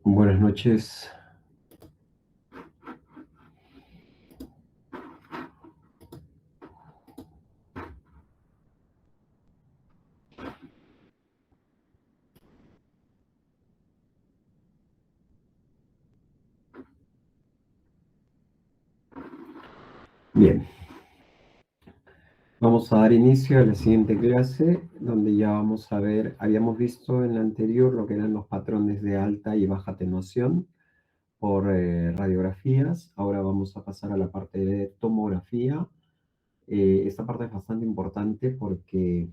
Buenas noches. Bien, vamos a dar inicio a la siguiente clase, donde ya vamos a ver, habíamos visto en la anterior lo que eran los patrones de alta y baja atenuación por radiografías. Ahora vamos a pasar a la parte de tomografía. Esta parte es bastante importante porque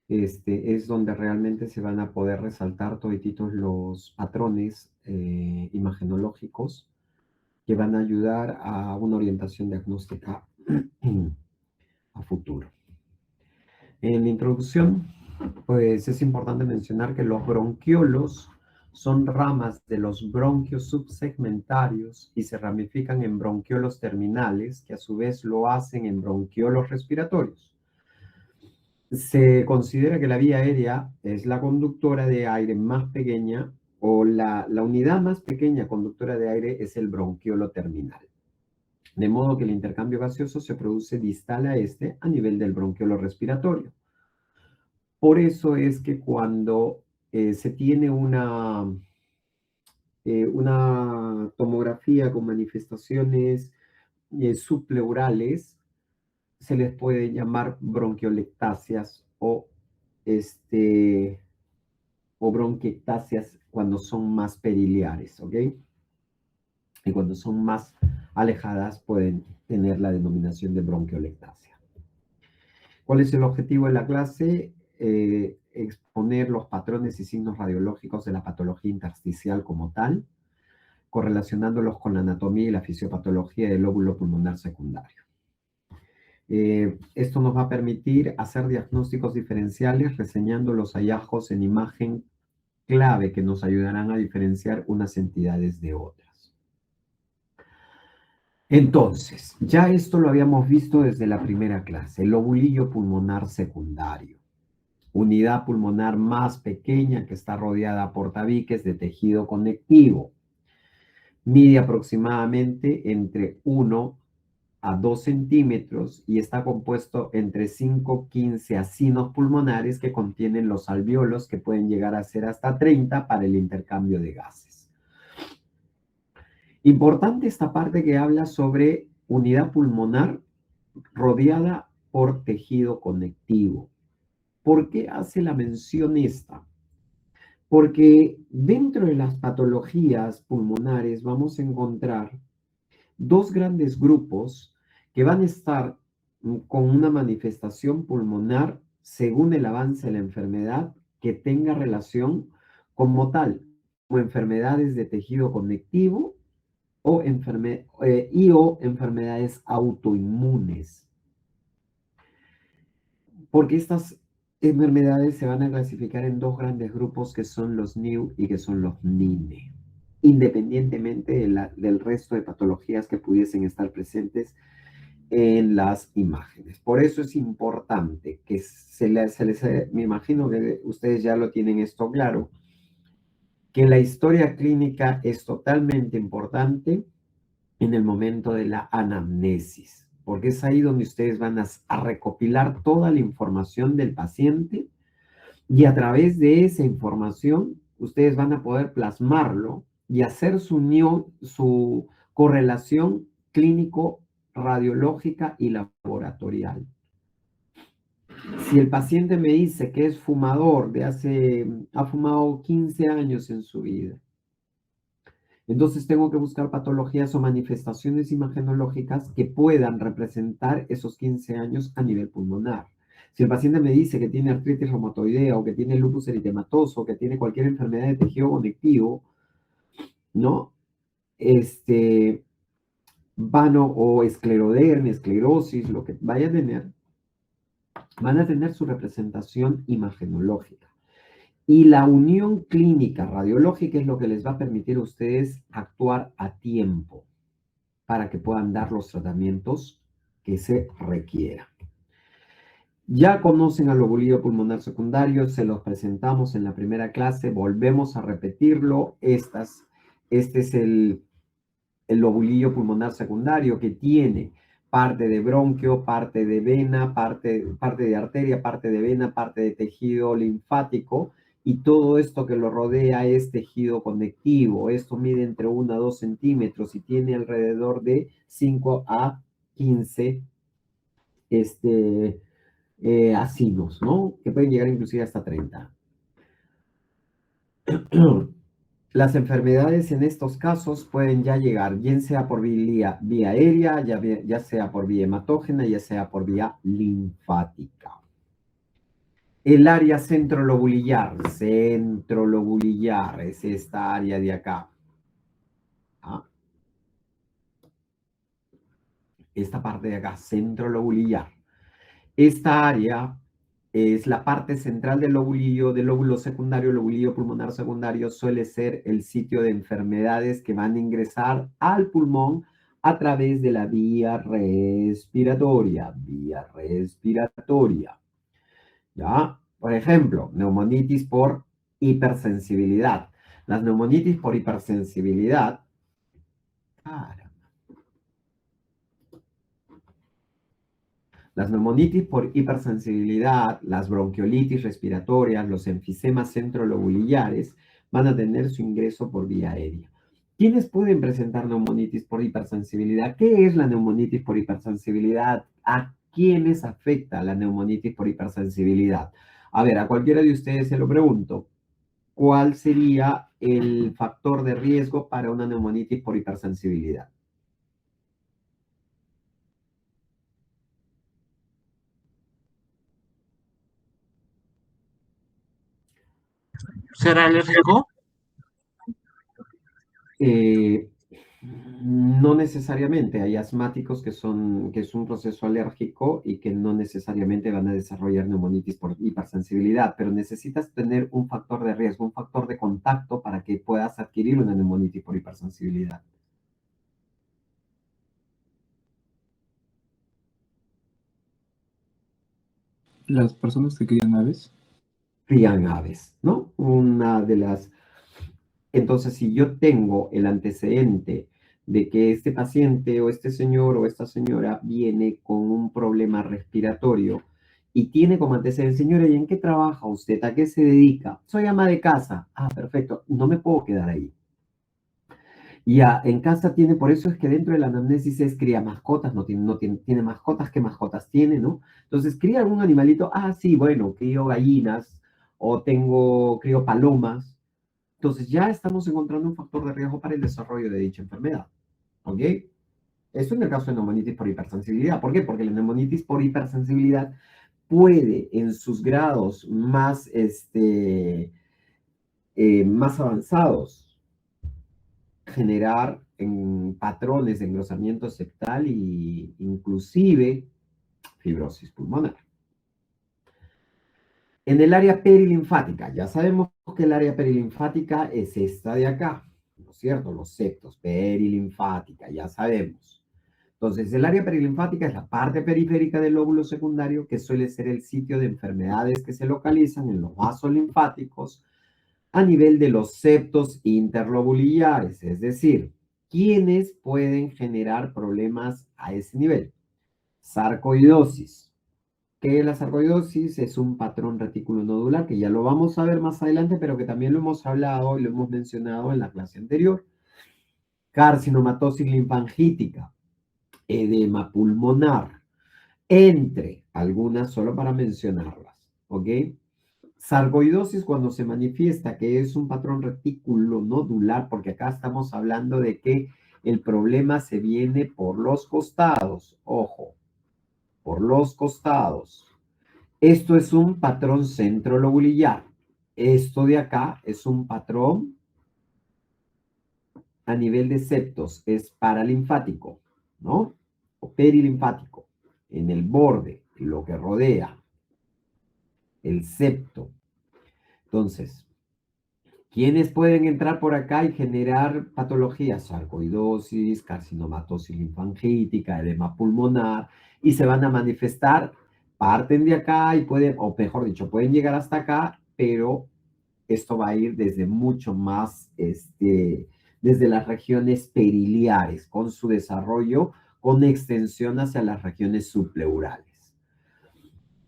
es donde realmente se van a poder resaltar todititos los patrones imagenológicos que van a ayudar a una orientación diagnóstica a futuro. En la introducción, pues es importante mencionar que los bronquiolos son ramas de los bronquios subsegmentarios y se ramifican en bronquiolos terminales, que a su vez lo hacen en bronquiolos respiratorios. Se considera que la vía aérea es la conductora de aire más pequeña o la unidad más pequeña conductora de aire es el bronquiolo terminal. De modo que el intercambio gaseoso se produce distal a este a nivel del bronquiolo respiratorio. Por eso es que cuando se tiene una tomografía con manifestaciones subpleurales, se les puede llamar bronquiolectasias o bronquiectasias cuando son más periliares, ¿ok? Y cuando son más alejadas pueden tener la denominación de bronquiolectasia. ¿Cuál es el objetivo de la clase? Exponer los patrones y signos radiológicos de la patología intersticial como tal, correlacionándolos con la anatomía y la fisiopatología del lóbulo pulmonar secundario. Esto nos va a permitir hacer diagnósticos diferenciales reseñando los hallazgos en imagen clave que nos ayudarán a diferenciar unas entidades de otras. Entonces, ya esto lo habíamos visto desde la primera clase, el lobulillo pulmonar secundario. Unidad pulmonar más pequeña que está rodeada por tabiques de tejido conectivo. Mide aproximadamente entre 1 a 2 centímetros y está compuesto entre 5 a 15 acinos pulmonares que contienen los alvéolos que pueden llegar a ser hasta 30 para el intercambio de gases. Importante esta parte que habla sobre unidad pulmonar rodeada por tejido conectivo. ¿Por qué hace la mención esta? Porque dentro de las patologías pulmonares vamos a encontrar dos grandes grupos que van a estar con una manifestación pulmonar según el avance de la enfermedad que tenga relación como tal, como enfermedades de tejido conectivo o enfermedades autoinmunes. Porque estas enfermedades se van a clasificar en dos grandes grupos que son los NIU y que son los NINE, independientemente del resto de patologías que pudiesen estar presentes en las imágenes. Por eso es importante que me imagino que ustedes ya lo tienen esto claro, que la historia clínica es totalmente importante en el momento de la anamnesis, porque es ahí donde ustedes van a recopilar toda la información del paciente y a través de esa información ustedes van a poder plasmarlo y hacer su correlación clínico-radiológica y laboratorial. Si el paciente me dice que es fumador ha fumado 15 años en su vida, entonces tengo que buscar patologías o manifestaciones imagenológicas que puedan representar esos 15 años a nivel pulmonar. Si el paciente me dice que tiene artritis reumatoidea o que tiene lupus eritematoso o que tiene cualquier enfermedad de tejido conectivo, ¿no? O esclerodermia, esclerosis, lo que vaya a tener, van a tener su representación imagenológica. Y la unión clínica radiológica es lo que les va a permitir a ustedes actuar a tiempo para que puedan dar los tratamientos que se requieran. Ya conocen al lobulillo pulmonar secundario, se los presentamos en la primera clase, volvemos a repetirlo. Este es el lobulillo pulmonar secundario que tiene parte de bronquio, parte de vena, parte de arteria, parte de vena, parte de tejido linfático, y todo esto que lo rodea es tejido conectivo. Esto mide entre 1 a 2 centímetros y tiene alrededor de 5 a 15 acinos, ¿no? Que pueden llegar inclusive hasta 30. Las enfermedades en estos casos pueden ya llegar, bien sea por vía aérea, ya sea por vía hematógena, ya sea por vía linfática. El área centrolobulillar es esta área de acá. ¿Ah? Esta parte de acá, centrolobulillar. Esta área es la parte central del lobulillo, del lóbulo secundario, lobulillo pulmonar secundario, suele ser el sitio de enfermedades que van a ingresar al pulmón a través de la vía respiratoria. ¿Ya? Por ejemplo, neumonitis por hipersensibilidad. Las neumonitis por hipersensibilidad, cara, las neumonitis por hipersensibilidad, las bronquiolitis respiratorias, los enfisemas centrolobulillares van a tener su ingreso por vía aérea. ¿Quiénes pueden presentar neumonitis por hipersensibilidad? ¿Qué es la neumonitis por hipersensibilidad? ¿A quiénes afecta la neumonitis por hipersensibilidad? A ver, a cualquiera de ustedes se lo pregunto. ¿Cuál sería el factor de riesgo para una neumonitis por hipersensibilidad? ¿Ser alérgico? Eh, no necesariamente. Hay asmáticos que es un proceso alérgico y que no necesariamente van a desarrollar neumonitis por hipersensibilidad, pero necesitas tener un factor de riesgo, un factor de contacto para que puedas adquirir una neumonitis por hipersensibilidad. Las personas que crían aves. Crían aves, ¿no? Una de las Entonces, si yo tengo el antecedente de que este paciente o este señor o esta señora viene con un problema respiratorio y tiene como antecedente, señora, ¿y en qué trabaja usted? ¿A qué se dedica? Soy ama de casa. Ah, perfecto. No me puedo quedar ahí. Ya, en casa tiene, por eso es que dentro de la anamnesis es cría mascotas, tiene mascotas, ¿qué mascotas tiene, no? Entonces, ¿cría algún animalito? Ah, sí, bueno, crío gallinas o crío palomas. Entonces ya estamos encontrando un factor de riesgo para el desarrollo de dicha enfermedad. ¿Ok? Esto en el caso de neumonitis por hipersensibilidad. ¿Por qué? Porque la neumonitis por hipersensibilidad puede en sus grados más avanzados generar en patrones de engrosamiento septal e inclusive fibrosis pulmonar. En el área perilinfática, ya sabemos que el área perilinfática es esta de acá, ¿no es cierto? Los septos, perilinfática, ya sabemos. Entonces, el área perilinfática es la parte periférica del lóbulo secundario que suele ser el sitio de enfermedades que se localizan en los vasos linfáticos a nivel de los septos interlobulillares, es decir, ¿quiénes pueden generar problemas a ese nivel? Sarcoidosis, que la sarcoidosis es un patrón reticulonodular, que ya lo vamos a ver más adelante, pero que también lo hemos hablado y lo hemos mencionado en la clase anterior. Carcinomatosis linfangítica, edema pulmonar, entre algunas solo para mencionarlas, ¿ok? Sarcoidosis cuando se manifiesta que es un patrón reticulonodular, porque acá estamos hablando de que el problema se viene por los costados, ojo, por los costados. Esto es un patrón centrolobulillar. Esto de acá es un patrón a nivel de septos, es paralinfático, ¿no? O perilinfático, en el borde, lo que rodea el septo. Entonces, ¿quiénes pueden entrar por acá y generar patologías? Sarcoidosis, carcinomatosis linfangítica, edema pulmonar, y se van a manifestar parten de acá y pueden, o mejor dicho, pueden llegar hasta acá, pero esto va a ir desde mucho más, desde las regiones periliares, con su desarrollo, con extensión hacia las regiones subpleurales.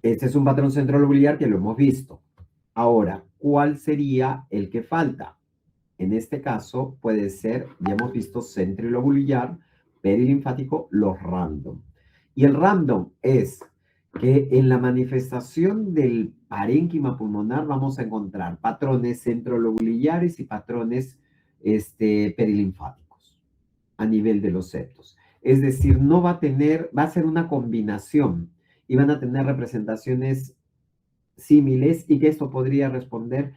Este es un patrón centrolobular que lo hemos visto. Ahora, ¿cuál sería el que falta? En este caso puede ser, ya hemos visto centrilobular, perilinfático, los random. Y el random es que en la manifestación del parénquima pulmonar vamos a encontrar patrones centrolobulares y patrones perilinfáticos a nivel de los septos. Es decir, no va a tener, va a ser una combinación y van a tener representaciones símiles y que esto podría responder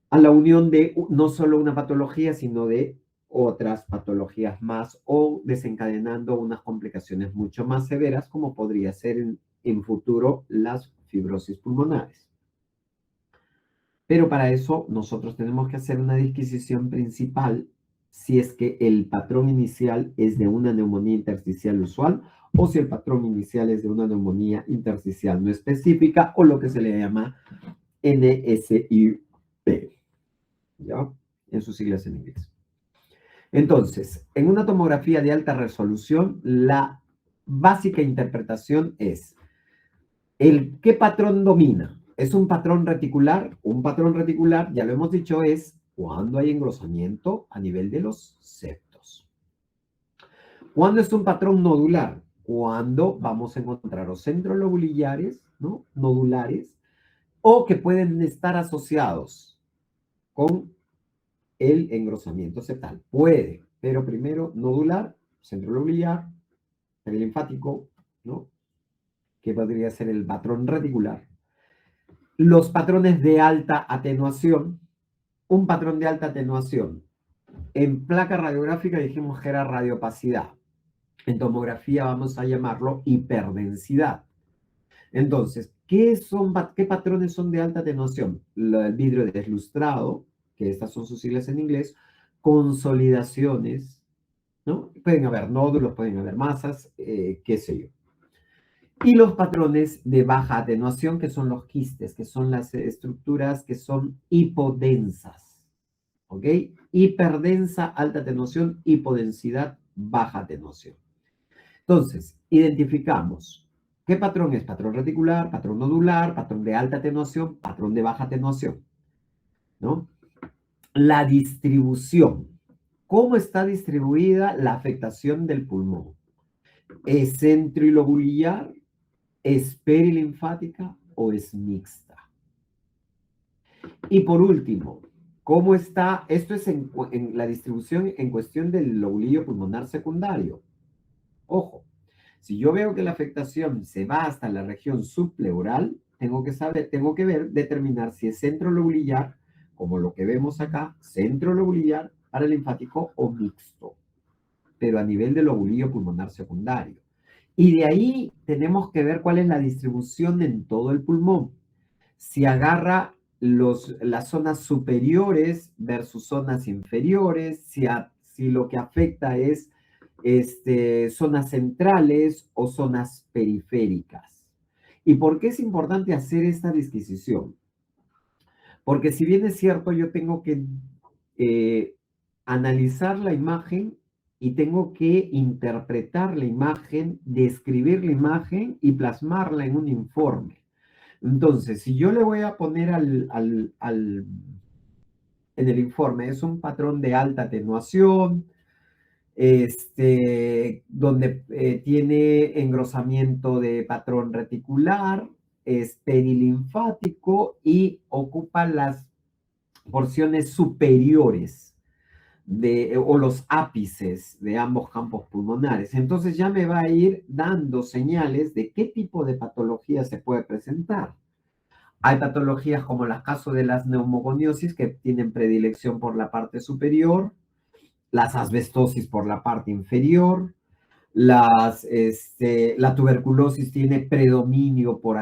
a la unión de no solo una patología, sino de otras patologías más o desencadenando unas complicaciones mucho más severas, como podría ser en futuro las fibrosis pulmonares. Pero para eso nosotros tenemos que hacer una disquisición principal si es que el patrón inicial es de una neumonía intersticial usual o si el patrón inicial es de una neumonía intersticial no específica o lo que se le llama NSIP. ¿Ya? En sus siglas en inglés. Entonces, en una tomografía de alta resolución, la básica interpretación es ¿qué patrón domina? ¿Es un patrón reticular? Un patrón reticular, ya lo hemos dicho, es cuando hay engrosamiento a nivel de los septos. ¿Cuándo es un patrón nodular? Cuando vamos a encontrar los centrolobulares, ¿no? Nodulares, o que pueden estar asociados con el engrosamiento septal. Puede, pero primero nodular, centrolobular, perilinfático, ¿no? Que podría ser el patrón reticular. Los patrones de alta atenuación, un patrón de alta atenuación. En placa radiográfica dijimos que era radiopacidad. En tomografía vamos a llamarlo hiperdensidad. Entonces, ¿qué patrones son de alta atenuación? El vidrio deslustrado, que estas son sus siglas en inglés, consolidaciones, ¿no? Pueden haber nódulos, pueden haber masas, qué sé yo. Y los patrones de baja atenuación, que son los quistes, que son las estructuras que son hipodensas, ¿ok? Hiperdensa, alta atenuación, hipodensidad, baja atenuación. Entonces, identificamos qué patrón es patrón reticular, patrón nodular, patrón de alta atenuación, patrón de baja atenuación, ¿no? La distribución. ¿Cómo está distribuida la afectación del pulmón? ¿Es centrilobular, es perilinfática o es mixta? Y por último, ¿cómo está? Esto es en la distribución en cuestión del lobulillo pulmonar secundario. Ojo, si yo veo que la afectación se va hasta la región subpleural, tengo que determinar si es centrolobular, como lo que vemos acá, centrolobular, paralinfático o mixto, pero a nivel del lobulillo pulmonar secundario. Y de ahí tenemos que ver cuál es la distribución en todo el pulmón. Si agarra las zonas superiores versus zonas inferiores, si lo que afecta es zonas centrales o zonas periféricas. ¿Y por qué es importante hacer esta disquisición? Porque si bien es cierto, yo tengo que analizar la imagen y tengo que interpretar la imagen, describir la imagen y plasmarla en un informe. Entonces, si yo le voy a poner en el informe, es un patrón de alta atenuación, donde tiene engrosamiento de patrón reticular, es perilinfático y ocupa las porciones superiores o los ápices de ambos campos pulmonares. Entonces ya me va a ir dando señales de qué tipo de patología se puede presentar. Hay patologías como el caso de las neumoconiosis que tienen predilección por la parte superior, las asbestosis por la parte inferior, la tuberculosis tiene predominio por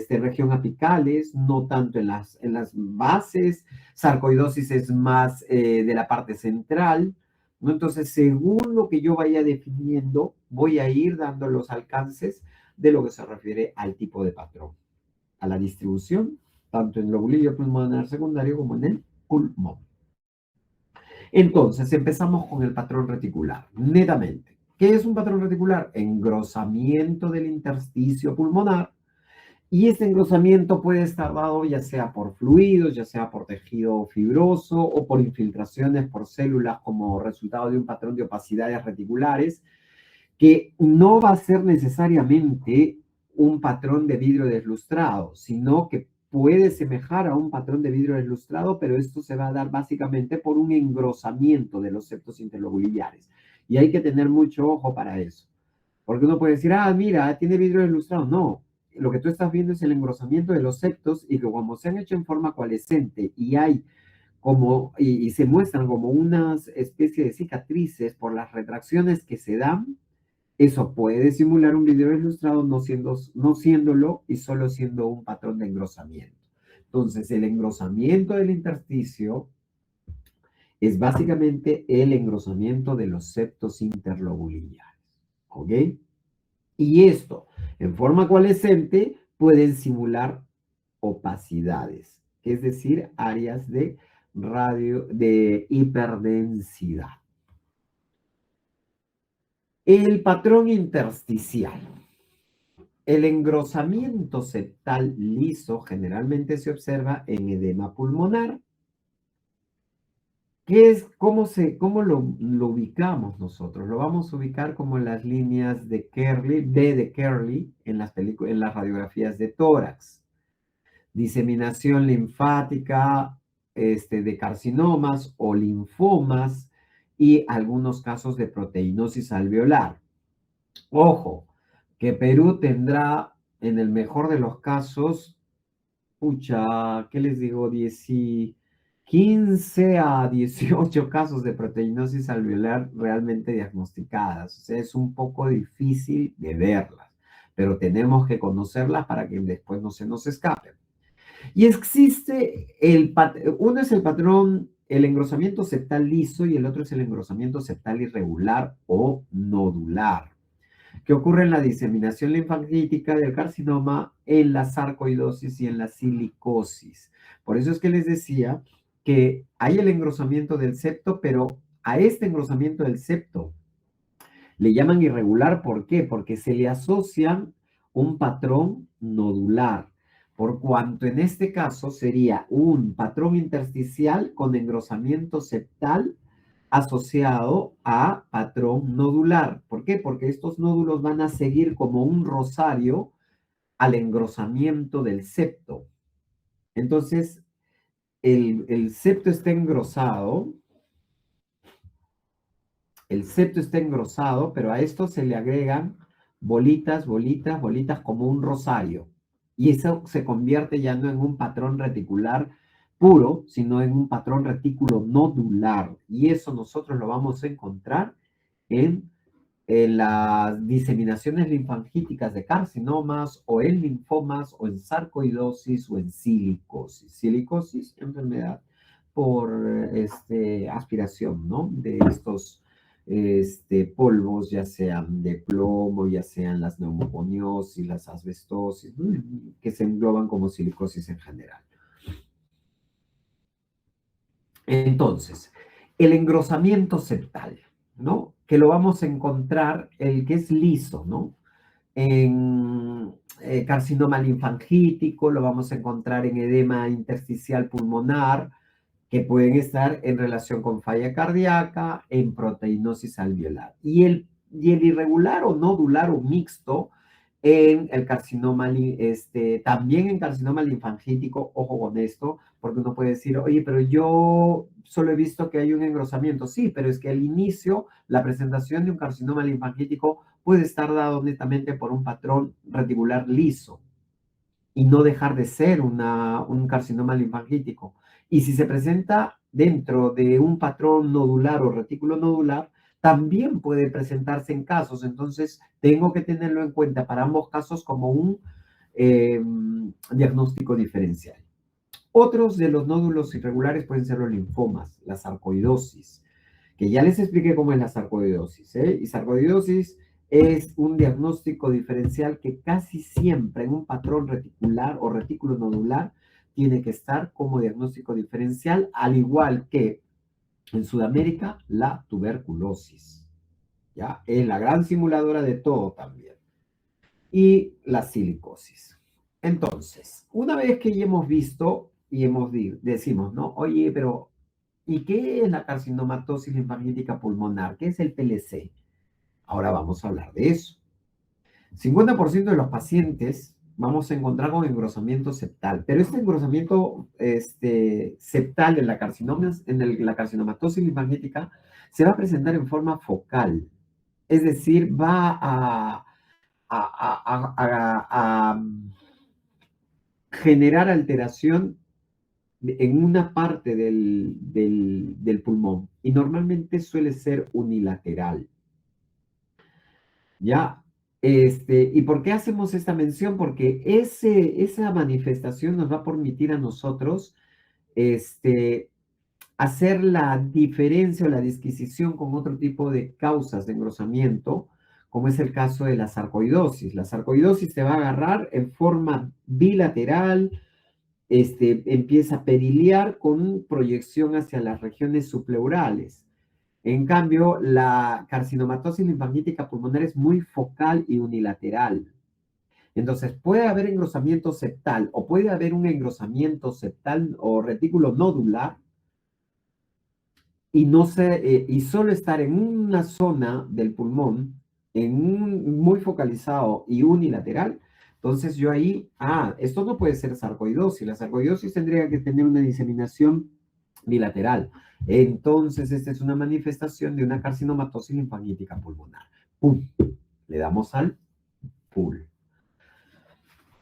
región apicales, no tanto en las bases, sarcoidosis es más de la parte central, ¿no? Entonces, según lo que yo vaya definiendo, voy a ir dando los alcances de lo que se refiere al tipo de patrón, a la distribución, tanto en el lobulillo pulmonar secundario como en el pulmón. Entonces, empezamos con el patrón reticular, netamente. ¿Qué es un patrón reticular? Engrosamiento del intersticio pulmonar. Y este engrosamiento puede estar dado ya sea por fluidos, ya sea por tejido fibroso o por infiltraciones por células como resultado de un patrón de opacidades reticulares, que no va a ser necesariamente un patrón de vidrio deslustrado, sino que puede semejar a un patrón de vidrio deslustrado, pero esto se va a dar básicamente por un engrosamiento de los septos interlobuliares. Y hay que tener mucho ojo para eso. Porque uno puede decir, ah, mira, tiene vidrio deslustrado. No, lo que tú estás viendo es el engrosamiento de los septos y que como se han hecho en forma coalescente y hay como, y se muestran como unas especies de cicatrices por las retracciones que se dan, eso puede simular un vidrio deslustrado no siéndolo y solo siendo un patrón de engrosamiento. Entonces, el engrosamiento del intersticio es básicamente el engrosamiento de los septos interlobuliares. ¿Ok? Y esto, en forma coalescente, pueden simular opacidades, es decir, áreas de hiperdensidad. El patrón intersticial. El engrosamiento septal liso generalmente se observa en edema pulmonar. ¿Qué es, cómo lo ubicamos nosotros? Lo vamos a ubicar como en las líneas de Kerley, B de Kerley, en las radiografías de tórax. Diseminación linfática de carcinomas o linfomas y algunos casos de proteinosis alveolar. Ojo, que Perú tendrá, en el mejor de los casos, pucha, ¿qué les digo? 15 a 18 casos de proteinosis alveolar realmente diagnosticadas. O sea, es un poco difícil de verlas, pero tenemos que conocerlas para que después no se nos escapen. Y existe uno es el patrón, el engrosamiento septal liso y el otro es el engrosamiento septal irregular o nodular, que ocurre en la diseminación linfangítica del carcinoma, en la sarcoidosis y en la silicosis. Por eso es que les decía que hay el engrosamiento del septo, pero a este engrosamiento del septo le llaman irregular. ¿Por qué? Porque se le asocian un patrón nodular, por cuanto en este caso sería un patrón intersticial con engrosamiento septal asociado a patrón nodular. ¿Por qué? Porque estos nódulos van a seguir como un rosario al engrosamiento del septo. Entonces, el septo está engrosado, pero a esto se le agregan bolitas, bolitas, bolitas como un rosario. Y eso se convierte ya no en un patrón reticular puro, sino en un patrón retículo nodular. Y eso nosotros lo vamos a encontrar en las diseminaciones linfangíticas de carcinomas o en linfomas o en sarcoidosis o en silicosis. Silicosis, enfermedad por aspiración, ¿no? De estos polvos, ya sean de plomo, ya sean las neumoconiosis, las asbestosis, ¿no? Que se engloban como silicosis en general. Entonces, el engrosamiento septal, ¿no? Que lo vamos a encontrar, el que es liso, ¿no? En carcinoma linfangítico, lo vamos a encontrar en edema intersticial pulmonar, que pueden estar en relación con falla cardíaca, en proteinosis alveolar. Y el irregular o nodular o mixto en el carcinoma, también en carcinoma linfangítico, ojo con esto, porque uno puede decir, oye, pero yo solo he visto que hay un engrosamiento. Sí, pero es que al inicio, la presentación de un carcinoma linfangítico puede estar dado netamente por un patrón reticular liso y no dejar de ser un carcinoma linfangítico. Y si se presenta dentro de un patrón nodular o retículo nodular, también puede presentarse en casos. Entonces, tengo que tenerlo en cuenta para ambos casos como un diagnóstico diferencial. Otros de los nódulos irregulares pueden ser los linfomas, la sarcoidosis, que ya les expliqué cómo es la sarcoidosis, ¿eh? Y sarcoidosis es un diagnóstico diferencial que casi siempre en un patrón reticular o retículo nodular tiene que estar como diagnóstico diferencial, al igual que en Sudamérica la tuberculosis. ¿Ya? Es la gran simuladora de todo también. Y la silicosis. Entonces, una vez que ya hemos visto y decimos, ¿no? Oye, pero ¿y qué es la carcinomatosis linfangítica pulmonar? ¿Qué es el PLC? Ahora vamos a hablar de eso. 50% de los pacientes vamos a encontrar con engrosamiento septal, pero este engrosamiento septal en la carcinomatosis linfangítica se va a presentar en forma focal, es decir, va a generar alteración en una parte del pulmón y normalmente suele ser unilateral. ¿Ya? ¿Y por qué hacemos esta mención? Porque esa manifestación nos va a permitir a nosotros hacer la diferencia o la disquisición con otro tipo de causas de engrosamiento, como es el caso de la sarcoidosis. La sarcoidosis se va a agarrar en forma bilateral, empieza a periliar con proyección hacia las regiones subpleurales. En cambio, la carcinomatosis linfangítica pulmonar es muy focal y unilateral. Entonces, puede haber engrosamiento septal o puede haber un engrosamiento septal o retículo nodular y, y solo estar en una zona del pulmón, muy focalizado y unilateral. Entonces, yo ahí, esto no puede ser sarcoidosis. La sarcoidosis tendría que tener una diseminación bilateral. Entonces, esta es una manifestación de una carcinomatosis linfangítica pulmonar. ¡Pum! Le damos al PUL.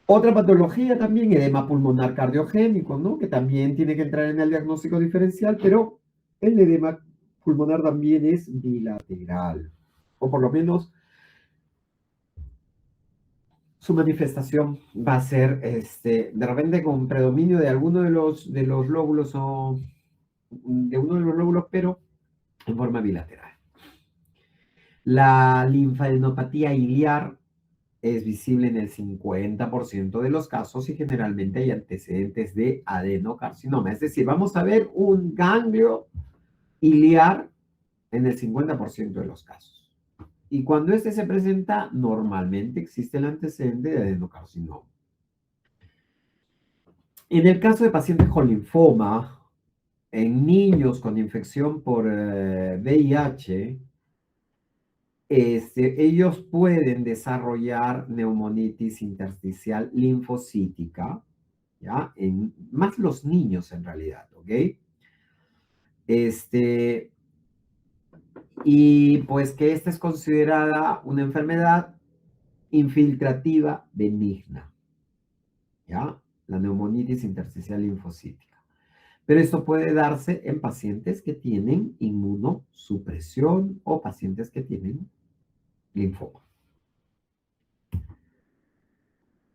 Otra patología también, edema pulmonar cardiogénico, ¿no? Que también tiene que entrar en el diagnóstico diferencial, pero el edema pulmonar también es bilateral. O por lo menos su manifestación va a ser, de repente con predominio de alguno de los lóbulos o de uno de los lóbulos, pero en forma bilateral. La linfadenopatía iliar es visible en el 50% de los casos y generalmente hay antecedentes de adenocarcinoma. Es decir, vamos a ver un ganglio iliar en el 50% de los casos. Y cuando este se presenta, normalmente existe el antecedente de adenocarcinoma. En el caso de pacientes con linfoma, en niños con infección por VIH, ellos pueden desarrollar neumonitis intersticial linfocítica, ¿ya? Más los niños en realidad, ¿ok? Y pues que esta es considerada una enfermedad infiltrativa benigna, ¿ya? La neumonitis intersticial linfocítica. Pero esto puede darse en pacientes que tienen inmunosupresión o pacientes que tienen linfoma.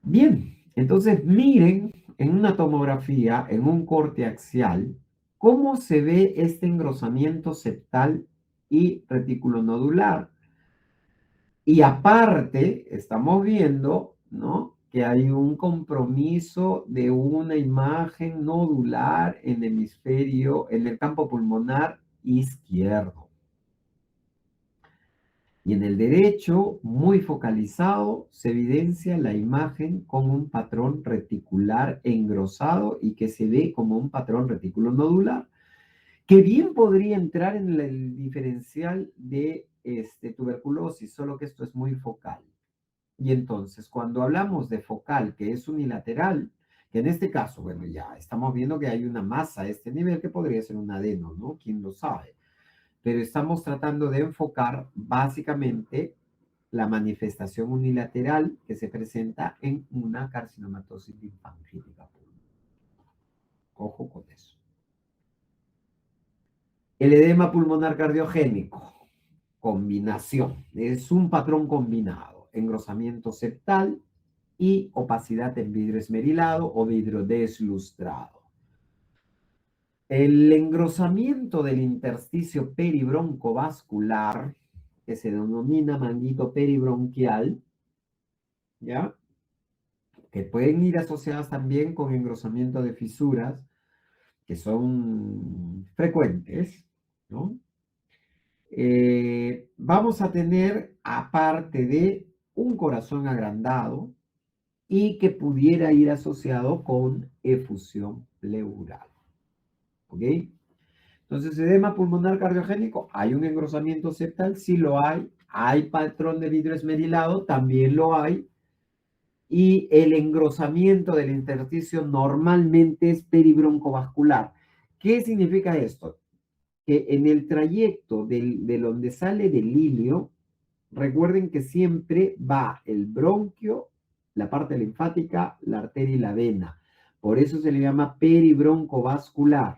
Bien, entonces miren en una tomografía, en un corte axial, cómo se ve este engrosamiento septal y retículo nodular. Y aparte, estamos viendo, ¿no?, que hay un compromiso de una imagen nodular en el campo pulmonar izquierdo. Y en el derecho, muy focalizado, se evidencia la imagen con un patrón reticular engrosado y que se ve como un patrón retículo nodular, que bien podría entrar en el diferencial de tuberculosis, solo que esto es muy focal. Y entonces, cuando hablamos de focal, que es unilateral, que en este caso, bueno, ya estamos viendo que hay una masa a este nivel que podría ser un adeno, ¿no? ¿Quién lo sabe? Pero estamos tratando de enfocar básicamente la manifestación unilateral que se presenta en una carcinomatosis linfangítica. Ojo con eso. El edema pulmonar cardiogénico, combinación, es un patrón combinado, engrosamiento septal y opacidad en vidrio esmerilado o vidrio deslustrado. El engrosamiento del intersticio peribroncovascular que se denomina manguito peribronquial, ¿ya? Que pueden ir asociadas también con engrosamiento de fisuras, que son frecuentes, ¿no? Vamos a tener, aparte de un corazón agrandado y que pudiera ir asociado con efusión pleural, ¿ok? Entonces, edema pulmonar cardiogénico, ¿hay un engrosamiento septal? Sí lo hay. ¿Hay patrón de vidrio esmerilado? También lo hay. Y el engrosamiento del intersticio normalmente es peribroncovascular. ¿Qué significa esto? Que en el trayecto de donde sale del ilio, recuerden que siempre va el bronquio, la parte linfática, la arteria y la vena. Por eso se le llama peribroncovascular,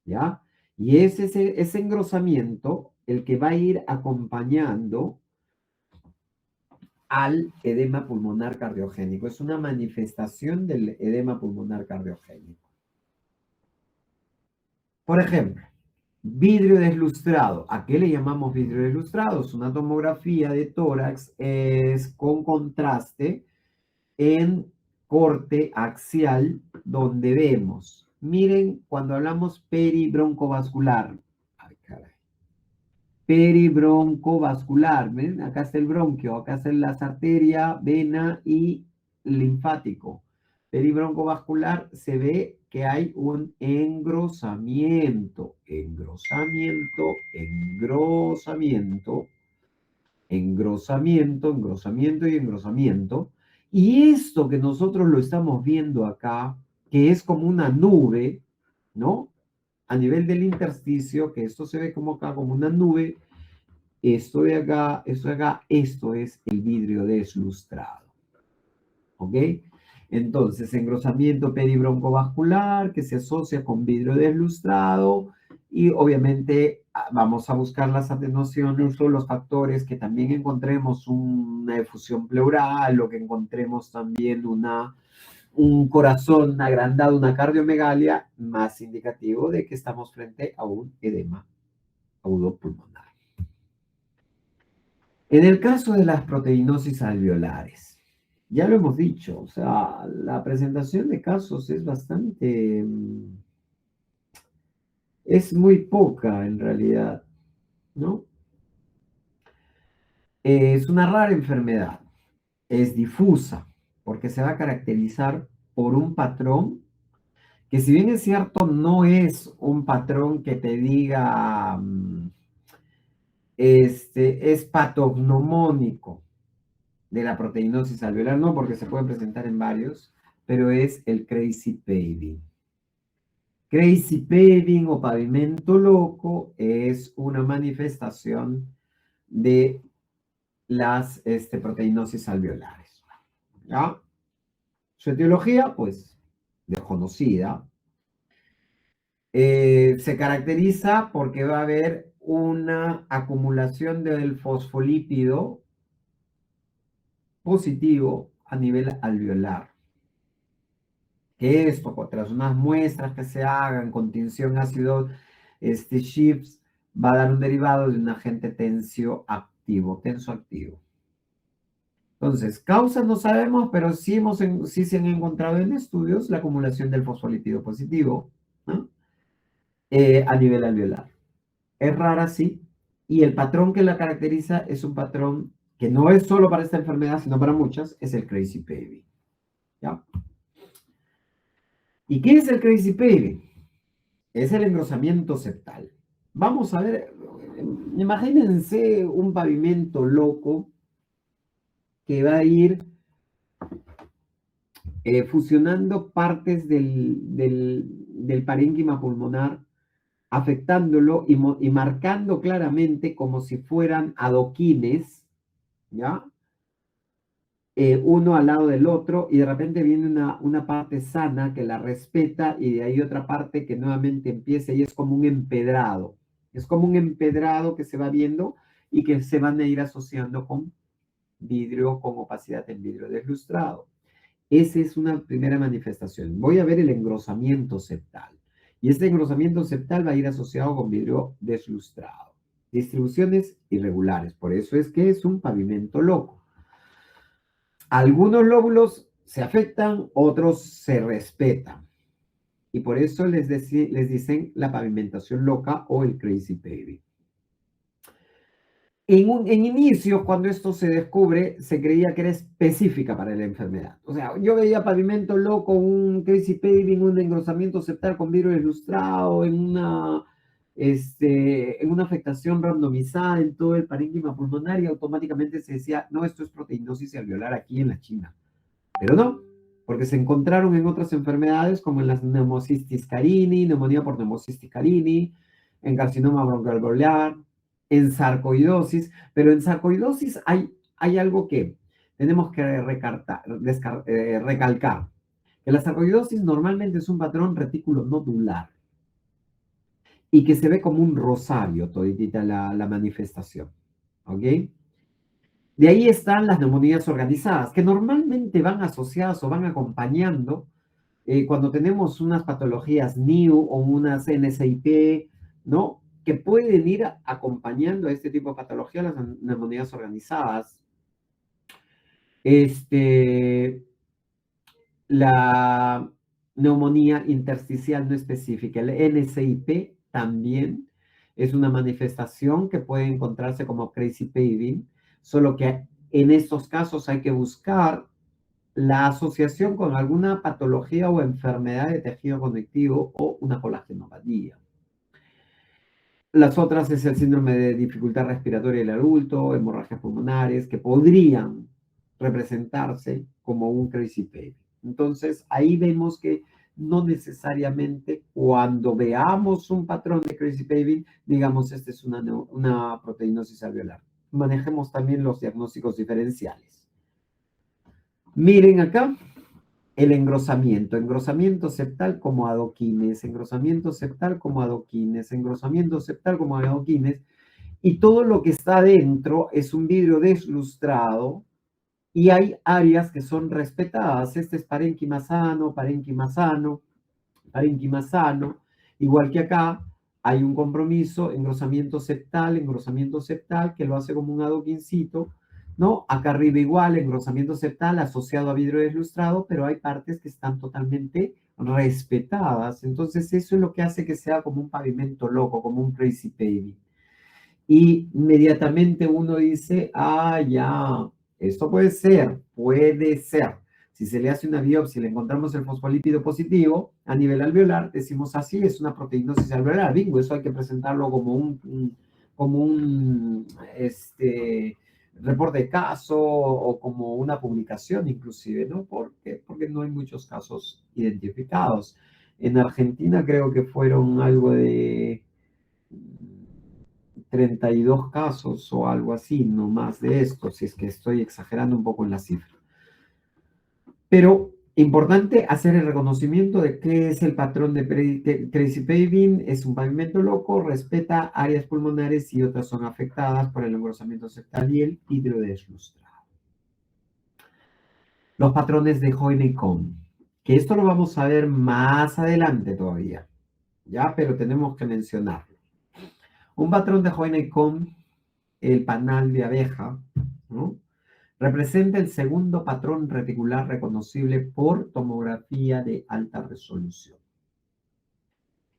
¿ya? Y es ese engrosamiento el que va a ir acompañando al edema pulmonar cardiogénico. Es una manifestación del edema pulmonar cardiogénico. Por ejemplo, vidrio deslustrado. ¿A qué le llamamos vidrio deslustrado? Es una tomografía de tórax con contraste en corte axial donde vemos. Miren, cuando hablamos peribroncovascular. Ay, caray. Peribroncovascular. ¿Ven? Acá está el bronquio, acá está la arteria, vena y linfático. Peribroncovascular se ve que hay un engrosamiento, engrosamiento, engrosamiento, engrosamiento, engrosamiento y engrosamiento. Y esto que nosotros lo estamos viendo acá, que es como una nube, ¿no? A nivel del intersticio, que esto se ve como acá, como una nube, esto de acá, esto de acá, esto es el vidrio deslustrado. ¿Ok? Entonces, engrosamiento peribroncovascular que se asocia con vidrio deslustrado y obviamente vamos a buscar las atenuaciones o los factores que también encontremos una efusión pleural o que encontremos también un corazón agrandado, una cardiomegalia, más indicativo de que estamos frente a un edema agudo pulmonar. En el caso de las proteinosis alveolares, ya lo hemos dicho, o sea, la presentación de casos es bastante, es muy poca en realidad, ¿no? Es una rara enfermedad, es difusa, porque se va a caracterizar por un patrón que si bien es cierto, no es un patrón que te diga, es patognomónico de la proteinosis alveolar, no, porque se puede presentar en varios, pero es el crazy paving. Crazy paving o pavimento loco es una manifestación de las proteinosis alveolares. ¿Ya? Su etiología, pues, desconocida. Se caracteriza porque va a haber una acumulación del fosfolípido positivo a nivel alveolar. Que esto, tras unas muestras que se hagan con tinción ácido Schiffs, va a dar un derivado de un agente tenso activo. Entonces, causas no sabemos, pero sí se han encontrado en estudios la acumulación del fosfolípido positivo, ¿no? A nivel alveolar. Es rara, sí, y el patrón que la caracteriza es un patrón que no es solo para esta enfermedad, sino para muchas, es el crazy paving. ¿Ya? ¿Y qué es el crazy paving? Es el engrosamiento septal. Vamos a ver, imagínense un pavimento loco que va a ir fusionando partes del parénquima pulmonar, afectándolo y marcando claramente como si fueran adoquines, ¿ya? Uno al lado del otro, y de repente viene una parte sana que la respeta, y de ahí otra parte que nuevamente empieza, y es como un empedrado. Es como un empedrado que se va viendo y que se van a ir asociando con vidrio, con opacidad en vidrio deslustrado. Esa es una primera manifestación. Voy a ver el engrosamiento septal. Y este engrosamiento septal va a ir asociado con vidrio deslustrado. distribuciones irregulares. Por eso es que es un pavimento loco. Algunos lóbulos se afectan, otros se respetan. Y por eso les dicen la pavimentación loca o el crazy paving. En inicio, cuando esto se descubre, se creía que era específica para la enfermedad. O sea, yo veía pavimento loco, un crazy paving, un engrosamiento septal con vidrio ilustrado, en una afectación randomizada en todo el parénquima pulmonar y automáticamente se decía, no, esto es proteinosis alveolar aquí en la China. Pero no, porque se encontraron en otras enfermedades como en la neumocistis carini, neumonía por neumocistis carini, en carcinoma broncoalveolar, en sarcoidosis, pero en sarcoidosis hay algo que tenemos que recalcar, que la sarcoidosis normalmente es un patrón retículo nodular y que se ve como un rosario toditita la manifestación, ¿ok? De ahí están las neumonías organizadas, que normalmente van asociadas o van acompañando cuando tenemos unas patologías NIU o unas NSIP, ¿no? Que pueden ir acompañando a este tipo de patologías, las neumonías organizadas. La neumonía intersticial no específica, el NSIP también es una manifestación que puede encontrarse como crazy paving, solo que en estos casos hay que buscar la asociación con alguna patología o enfermedad de tejido conectivo o una colagenopatía. Las otras es el síndrome de dificultad respiratoria del adulto, hemorragias pulmonares, que podrían representarse como un crazy paving. Entonces, ahí vemos que no necesariamente cuando veamos un patrón de crazy paving, digamos, esta es una proteinosis alveolar. Manejemos también los diagnósticos diferenciales. Miren acá el engrosamiento septal como adoquines, engrosamiento septal como adoquines, engrosamiento septal como adoquines, y todo lo que está dentro es un vidrio deslustrado y hay áreas que son respetadas. Este es parénquima sano, parénquima sano, parénquima sano, igual que acá hay un compromiso, engrosamiento septal, que lo hace como un adoquincito, ¿no? Acá arriba igual, engrosamiento septal asociado a vidrio deslustrado, pero hay partes que están totalmente respetadas. Entonces eso es lo que hace que sea como un pavimento loco, como un crazy paving. Y inmediatamente uno dice, ah, ya, esto puede ser, puede ser. Si se le hace una biopsia y le encontramos el fosfolípido positivo a nivel alveolar, decimos así, es una proteinosis alveolar. Bingo, eso hay que presentarlo como un reporte de caso o como una publicación inclusive, ¿no? Porque no hay muchos casos identificados. En Argentina creo que fueron algo de 32 casos o algo así, no más de esto, si es que estoy exagerando un poco en la cifra. Pero importante hacer el reconocimiento de qué es el patrón de crazy paving. Es un pavimento loco, respeta áreas pulmonares y otras son afectadas por el engrosamiento septal y el vidrio deslustrado. Los patrones de Hoyne-Cohn, que esto lo vamos a ver más adelante todavía, ¿ya? Pero tenemos que mencionarlo. Un patrón de Hoyne-Cohn, el panal de abeja, ¿no? Representa el segundo patrón reticular reconocible por tomografía de alta resolución.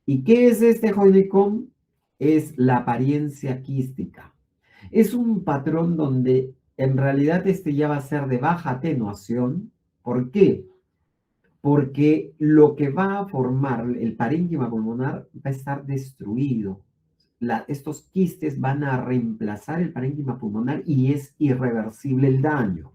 ¿Y qué es este Hoyne-Cohn? Es la apariencia quística. Es un patrón donde en realidad este ya va a ser de baja atenuación. ¿Por qué? Porque lo que va a formar el parénquima pulmonar va a estar destruido. Estos quistes van a reemplazar el parénquima pulmonar y es irreversible el daño.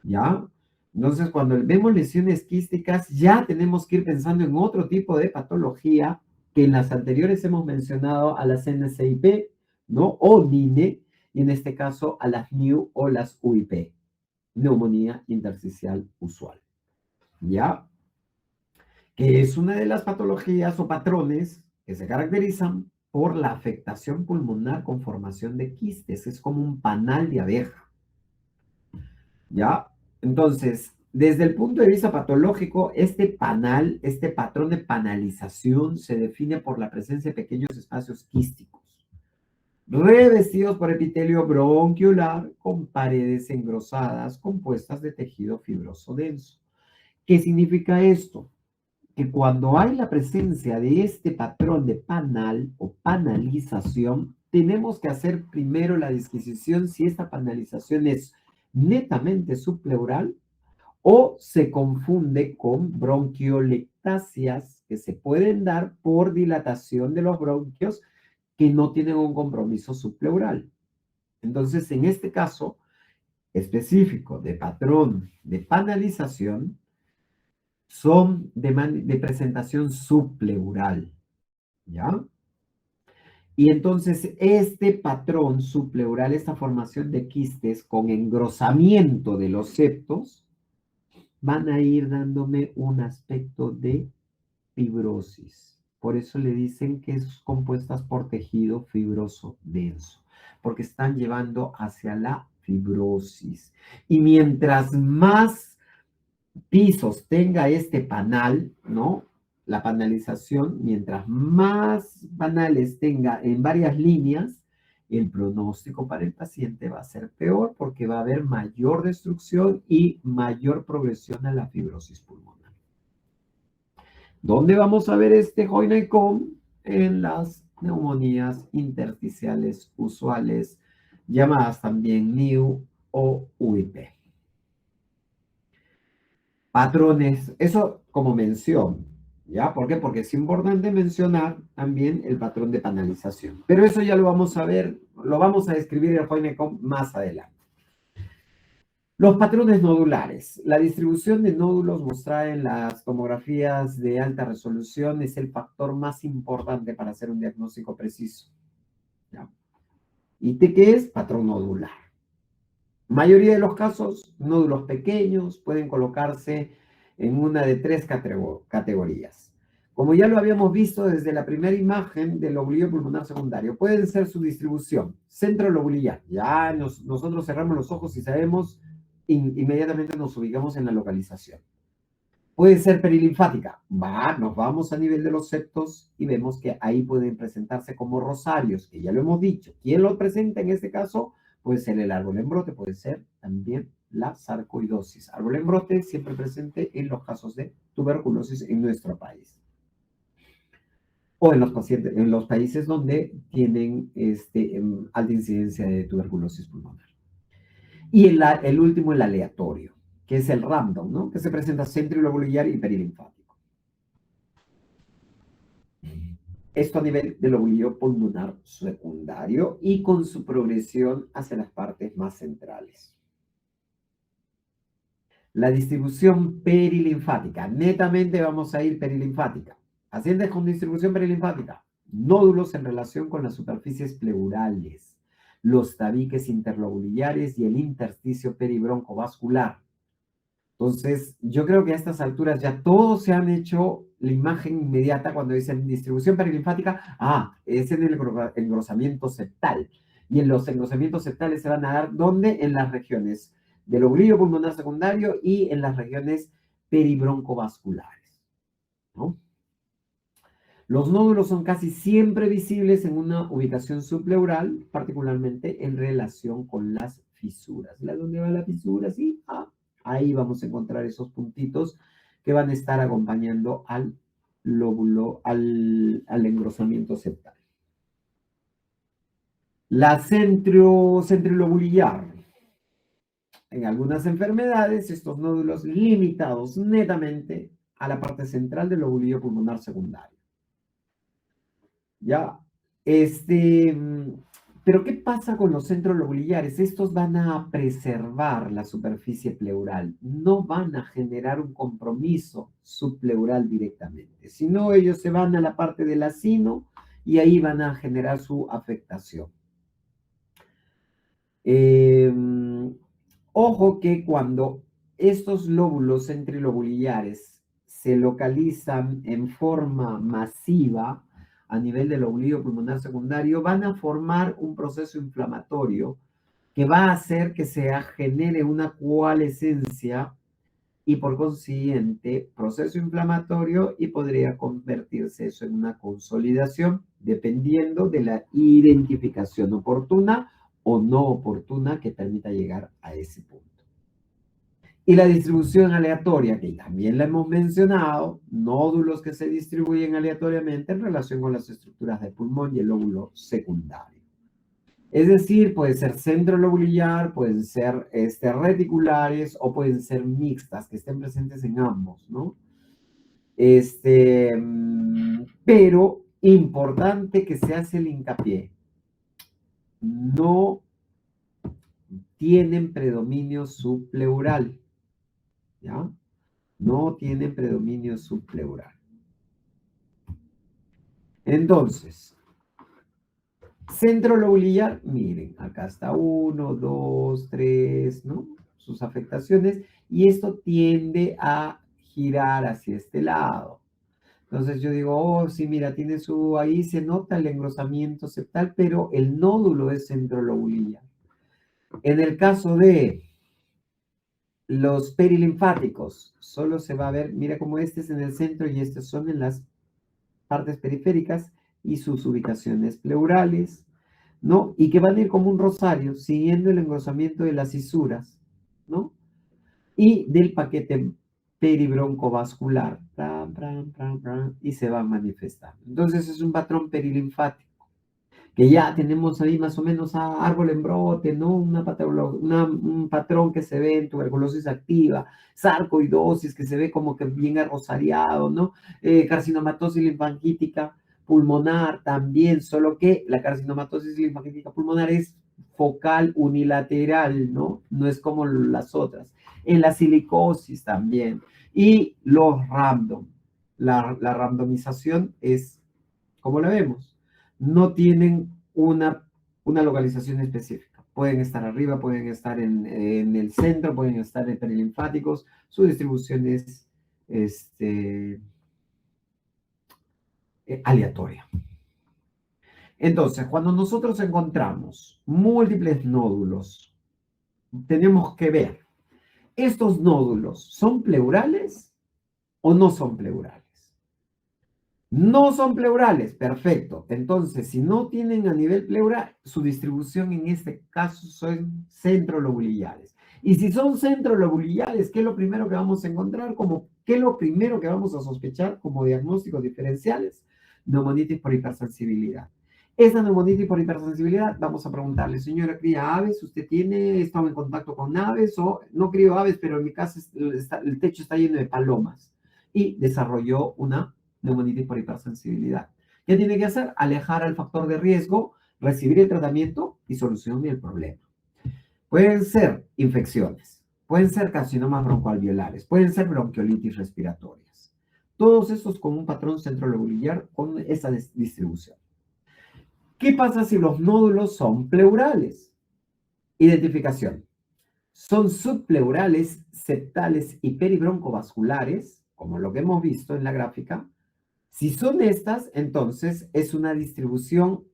¿Ya? Entonces, cuando vemos lesiones quísticas, ya tenemos que ir pensando en otro tipo de patología que en las anteriores hemos mencionado a las NSIP, ¿no? O NINE, y en este caso a las NIU o las UIP, neumonía intersticial usual. ¿Ya? Que es una de las patologías o patrones que se caracterizan por la afectación pulmonar con formación de quistes. Es como un panal de abeja. ¿Ya? Entonces, desde el punto de vista patológico, este patrón de panalización se define por la presencia de pequeños espacios quísticos. revestidos por epitelio bronquiolar con paredes engrosadas compuestas de tejido fibroso denso. ¿Qué significa esto? Que cuando hay la presencia de este patrón de panal o panalización, tenemos que hacer primero la disquisición si esta panalización es netamente subpleural o se confunde con bronquiolectasias que se pueden dar por dilatación de los bronquios que no tienen un compromiso subpleural. Entonces, en este caso específico de patrón de panalización, son de presentación subpleural, ¿ya? Y entonces este patrón subpleural, esta formación de quistes con engrosamiento de los septos, van a ir dándome un aspecto de fibrosis. Por eso le dicen que es compuestas por tejido fibroso denso, porque están llevando hacia la fibrosis. Y mientras más pisos tenga este panal, ¿no? La panalización, mientras más panales tenga en varias líneas, el pronóstico para el paciente va a ser peor porque va a haber mayor destrucción y mayor progresión a la fibrosis pulmonar. ¿Dónde vamos a ver este Hoyne-Comb? En las neumonías intersticiales usuales, llamadas también NIU o UIP. Patrones, eso como mención, ¿ya? ¿Por qué? Porque es importante mencionar también el patrón de panalización. Pero eso ya lo vamos a ver, lo vamos a describir en el Hoyne-Comb más adelante. Los patrones nodulares. La distribución de nódulos mostrada en las tomografías de alta resolución es el factor más importante para hacer un diagnóstico preciso, ¿ya? ¿Y qué es? Patrón nodular. Mayoría de los casos, nódulos pequeños pueden colocarse en una de tres categorías. Como ya lo habíamos visto desde la primera imagen del lobulillo pulmonar secundario, pueden ser su distribución, centro lobulillar. Ya nosotros cerramos los ojos y sabemos, inmediatamente nos ubicamos en la localización. Puede ser perilinfática. Nos vamos a nivel de los septos y vemos que ahí pueden presentarse como rosarios, que ya lo hemos dicho. ¿Quién lo presenta en este caso? Puede ser el árbol en brote, puede ser también la sarcoidosis. Árbol en brote siempre presente en los casos de tuberculosis en nuestro país. O en los países donde tienen alta incidencia de tuberculosis pulmonar. Y el último, el aleatorio, que es el random, ¿no? Que se presenta centrilobulillar y perilinfático. Esto a nivel del lobulillo pulmonar secundario y con su progresión hacia las partes más centrales. La distribución perilinfática. Netamente vamos a ir perilinfática. Pacientes con distribución perilinfática. Nódulos en relación con las superficies pleurales, los tabiques interlobulillares y el intersticio peribroncovascular. Entonces, yo creo que a estas alturas ya todos se han hecho la imagen inmediata cuando dicen distribución perilinfática. Es en el engrosamiento septal. Y en los engrosamientos septales se van a dar, ¿dónde? En las regiones del lobulillo pulmonar secundario y en las regiones peribroncovasculares, ¿no? Los nódulos son casi siempre visibles en una ubicación subpleural, particularmente en relación con las fisuras. ¿Dónde va la fisura? Sí, ahí vamos a encontrar esos puntitos que van a estar acompañando al lóbulo, al engrosamiento septal. La centrilobulillar. En algunas enfermedades, estos nódulos limitados netamente a la parte central del lobulillo pulmonar secundario. ¿Ya? Pero ¿qué pasa con los centrolobulillares? Estos van a preservar la superficie pleural, no van a generar un compromiso subpleural directamente, sino ellos se van a la parte del acino y ahí van a generar su afectación. Ojo que cuando estos lóbulos centrilobulillares se localizan en forma masiva a nivel del lobulillo pulmonar secundario, van a formar un proceso inflamatorio que va a hacer que se genere una coalescencia y por consiguiente proceso inflamatorio y podría convertirse eso en una consolidación dependiendo de la identificación oportuna o no oportuna que permita llegar a ese punto. Y la distribución aleatoria, que también la hemos mencionado, nódulos que se distribuyen aleatoriamente en relación con las estructuras del pulmón y el lóbulo secundario. Es decir, puede ser centrolobulillar, pueden ser reticulares o pueden ser mixtas, que estén presentes en ambos, ¿no? Pero importante que se hace el hincapié, no tienen predominio subpleural, ¿ya? No tienen predominio subpleural. Entonces, centrolobulillar, miren, acá está 1, 2, 3, ¿no? Sus afectaciones, y esto tiende a girar hacia este lado. Entonces yo digo, oh, sí, mira, tiene ahí se nota el engrosamiento septal, pero el nódulo es centrolobulillar. En el caso de los perilinfáticos, solo se va a ver, mira cómo este es en el centro y estos son en las partes periféricas y sus ubicaciones pleurales, ¿no? Y que van a ir como un rosario, siguiendo el engrosamiento de las cisuras, ¿no? Y del paquete peribroncovascular, y se va a manifestar. Entonces es un patrón perilinfático, que ya tenemos ahí más o menos a árbol en brote, ¿no? Un patrón que se ve en tuberculosis activa, sarcoidosis que se ve como que bien arrosariado, ¿no? Carcinomatosis linfangítica pulmonar también, solo que la carcinomatosis linfangítica pulmonar es focal unilateral, ¿no? No es como las otras. En la silicosis también. Y los random. La randomización es, como la vemos, no tienen una localización específica. Pueden estar arriba, pueden estar en el centro, pueden estar en perilinfáticos. Su distribución es aleatoria. Entonces, cuando nosotros encontramos múltiples nódulos, tenemos que ver, ¿estos nódulos son pleurales o no son pleurales? No son pleurales, perfecto. Entonces, si no tienen a nivel pleural, su distribución en este caso son centrolobulillares. Y si son centrolobulillares, ¿qué es lo primero que vamos a encontrar? ¿Qué es lo primero que vamos a sospechar como diagnósticos diferenciales? Neumonitis por hipersensibilidad. Esa neumonitis por hipersensibilidad, vamos a preguntarle, señora, ¿cría aves? ¿Usted tiene estado en contacto con aves? O no crío aves, pero en mi casa el techo está lleno de palomas. Y desarrolló una neumonitis por hipersensibilidad. ¿Qué tiene que hacer? Alejar al factor de riesgo, recibir el tratamiento y solución el problema. Pueden ser infecciones, pueden ser carcinomas broncoalveolares, pueden ser bronquiolitis respiratorias. Todos estos con un patrón centrolobulillar con esa distribución. ¿Qué pasa si los nódulos son pleurales? Identificación. Son subpleurales, septales y peribroncovasculares, como lo que hemos visto en la gráfica. Si son estas, entonces es una distribución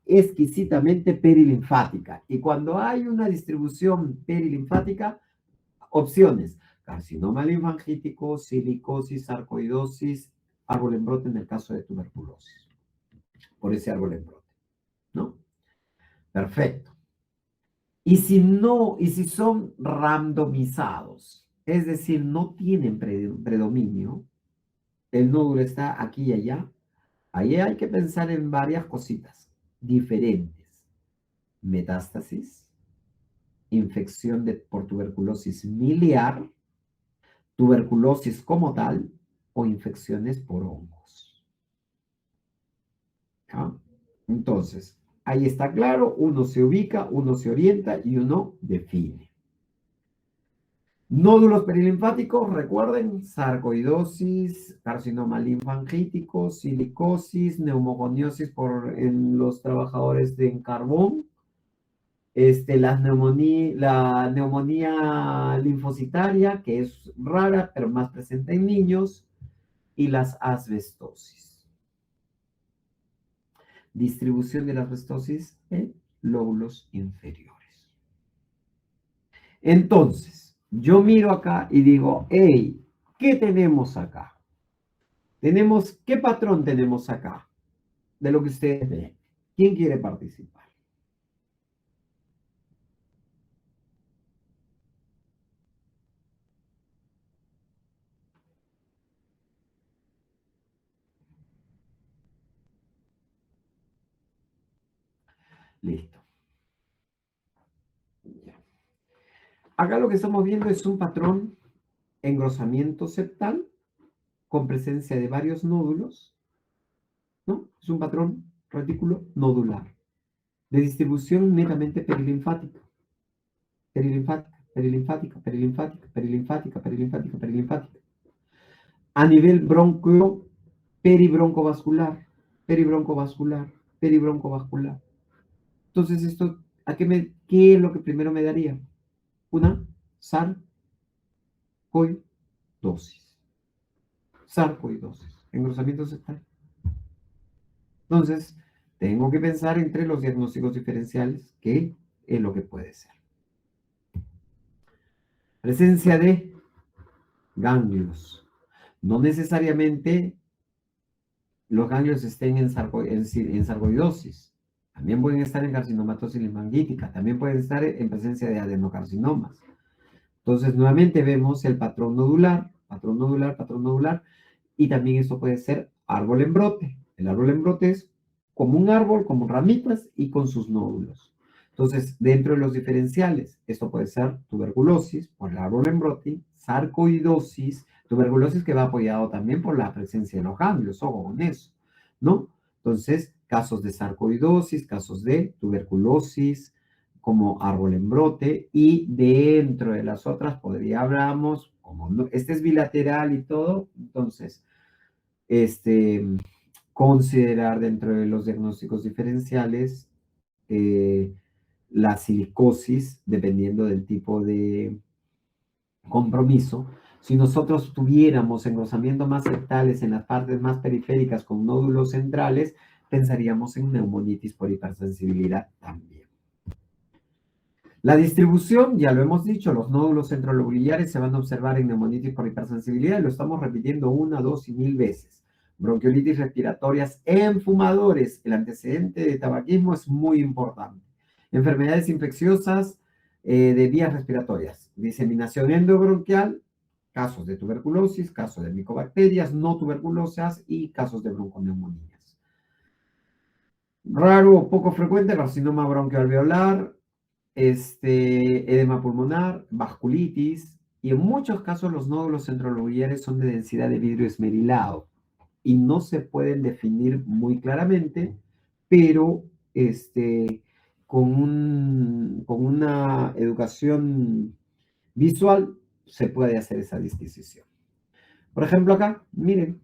exquisitamente perilinfática. Y cuando hay una distribución perilinfática, opciones: carcinoma linfangítico, silicosis, sarcoidosis, árbol en brote en el caso de tuberculosis, por ese árbol en brote, ¿no? Perfecto. Y si son randomizados, es decir, no tienen predominio, el nódulo está aquí y allá, ahí hay que pensar en varias cositas diferentes. Metástasis, infección por tuberculosis miliar, tuberculosis como tal o infecciones por hongos. ¿Ya? Entonces, ahí está claro, uno se ubica, uno se orienta y uno define. Nódulos perilinfáticos, recuerden, sarcoidosis, carcinoma linfangítico, silicosis, neumoconiosis en los trabajadores de carbón, la neumonía linfocitaria, que es rara, pero más presente en niños, y las asbestosis. Distribución de la asbestosis en lóbulos inferiores. Entonces, Yo miro acá y digo, hey, ¿qué tenemos acá? ¿Qué patrón tenemos acá? De lo que ustedes ven. ¿Quién quiere participar? Listo. Ya. Acá lo que estamos viendo es un patrón engrosamiento septal con presencia de varios nódulos, ¿no? Es un patrón retículo nodular de distribución netamente perilinfática, perilinfática, perilinfática, perilinfática, perilinfática, perilinfática, perilinfática. A nivel bronquio, peribroncovascular, peribroncovascular, peribroncovascular. Entonces, esto, ¿qué es lo que primero me daría? Una sarcoidosis. Sarcoidosis, engrosamiento septal. Entonces, tengo que pensar entre los diagnósticos diferenciales, qué es lo que puede ser. Presencia de ganglios. No necesariamente los ganglios estén en sarcoidosis. También pueden estar en carcinomatosis linfangítica. También pueden estar en presencia de adenocarcinomas. Entonces, nuevamente vemos el patrón nodular, patrón nodular, patrón nodular. Y también esto puede ser árbol en brote. El árbol en brote es como un árbol, como ramitas y con sus nódulos. Entonces, dentro de los diferenciales, esto puede ser tuberculosis por el árbol en brote, sarcoidosis, tuberculosis que va apoyado también por la presencia de los ganglios, ojo con eso, ¿no? Entonces, casos de sarcoidosis, casos de tuberculosis como árbol en brote y dentro de las otras podría hablamos, como no, este es bilateral y todo, entonces, este, considerar dentro de los diagnósticos diferenciales la silicosis, dependiendo del tipo de compromiso. Si nosotros tuviéramos engrosamiento más septales en las partes más periféricas con nódulos centrales, pensaríamos en neumonitis por hipersensibilidad también. La distribución, ya lo hemos dicho, los nódulos centrolobulares se van a observar en neumonitis por hipersensibilidad y lo estamos repitiendo 1, 2 y 1000 veces. Bronquiolitis respiratorias en fumadores. El antecedente de tabaquismo es muy importante. Enfermedades infecciosas de vías respiratorias. Diseminación endobronquial, casos de tuberculosis, casos de micobacterias no tuberculosas y casos de bronconeumonías. Raro o poco frecuente, carcinoma bronquialveolar, edema pulmonar, vasculitis, y en muchos casos los nódulos centrolobulares son de densidad de vidrio esmerilado y no se pueden definir muy claramente, pero con una educación visual se puede hacer esa distinción. Por ejemplo, acá, miren,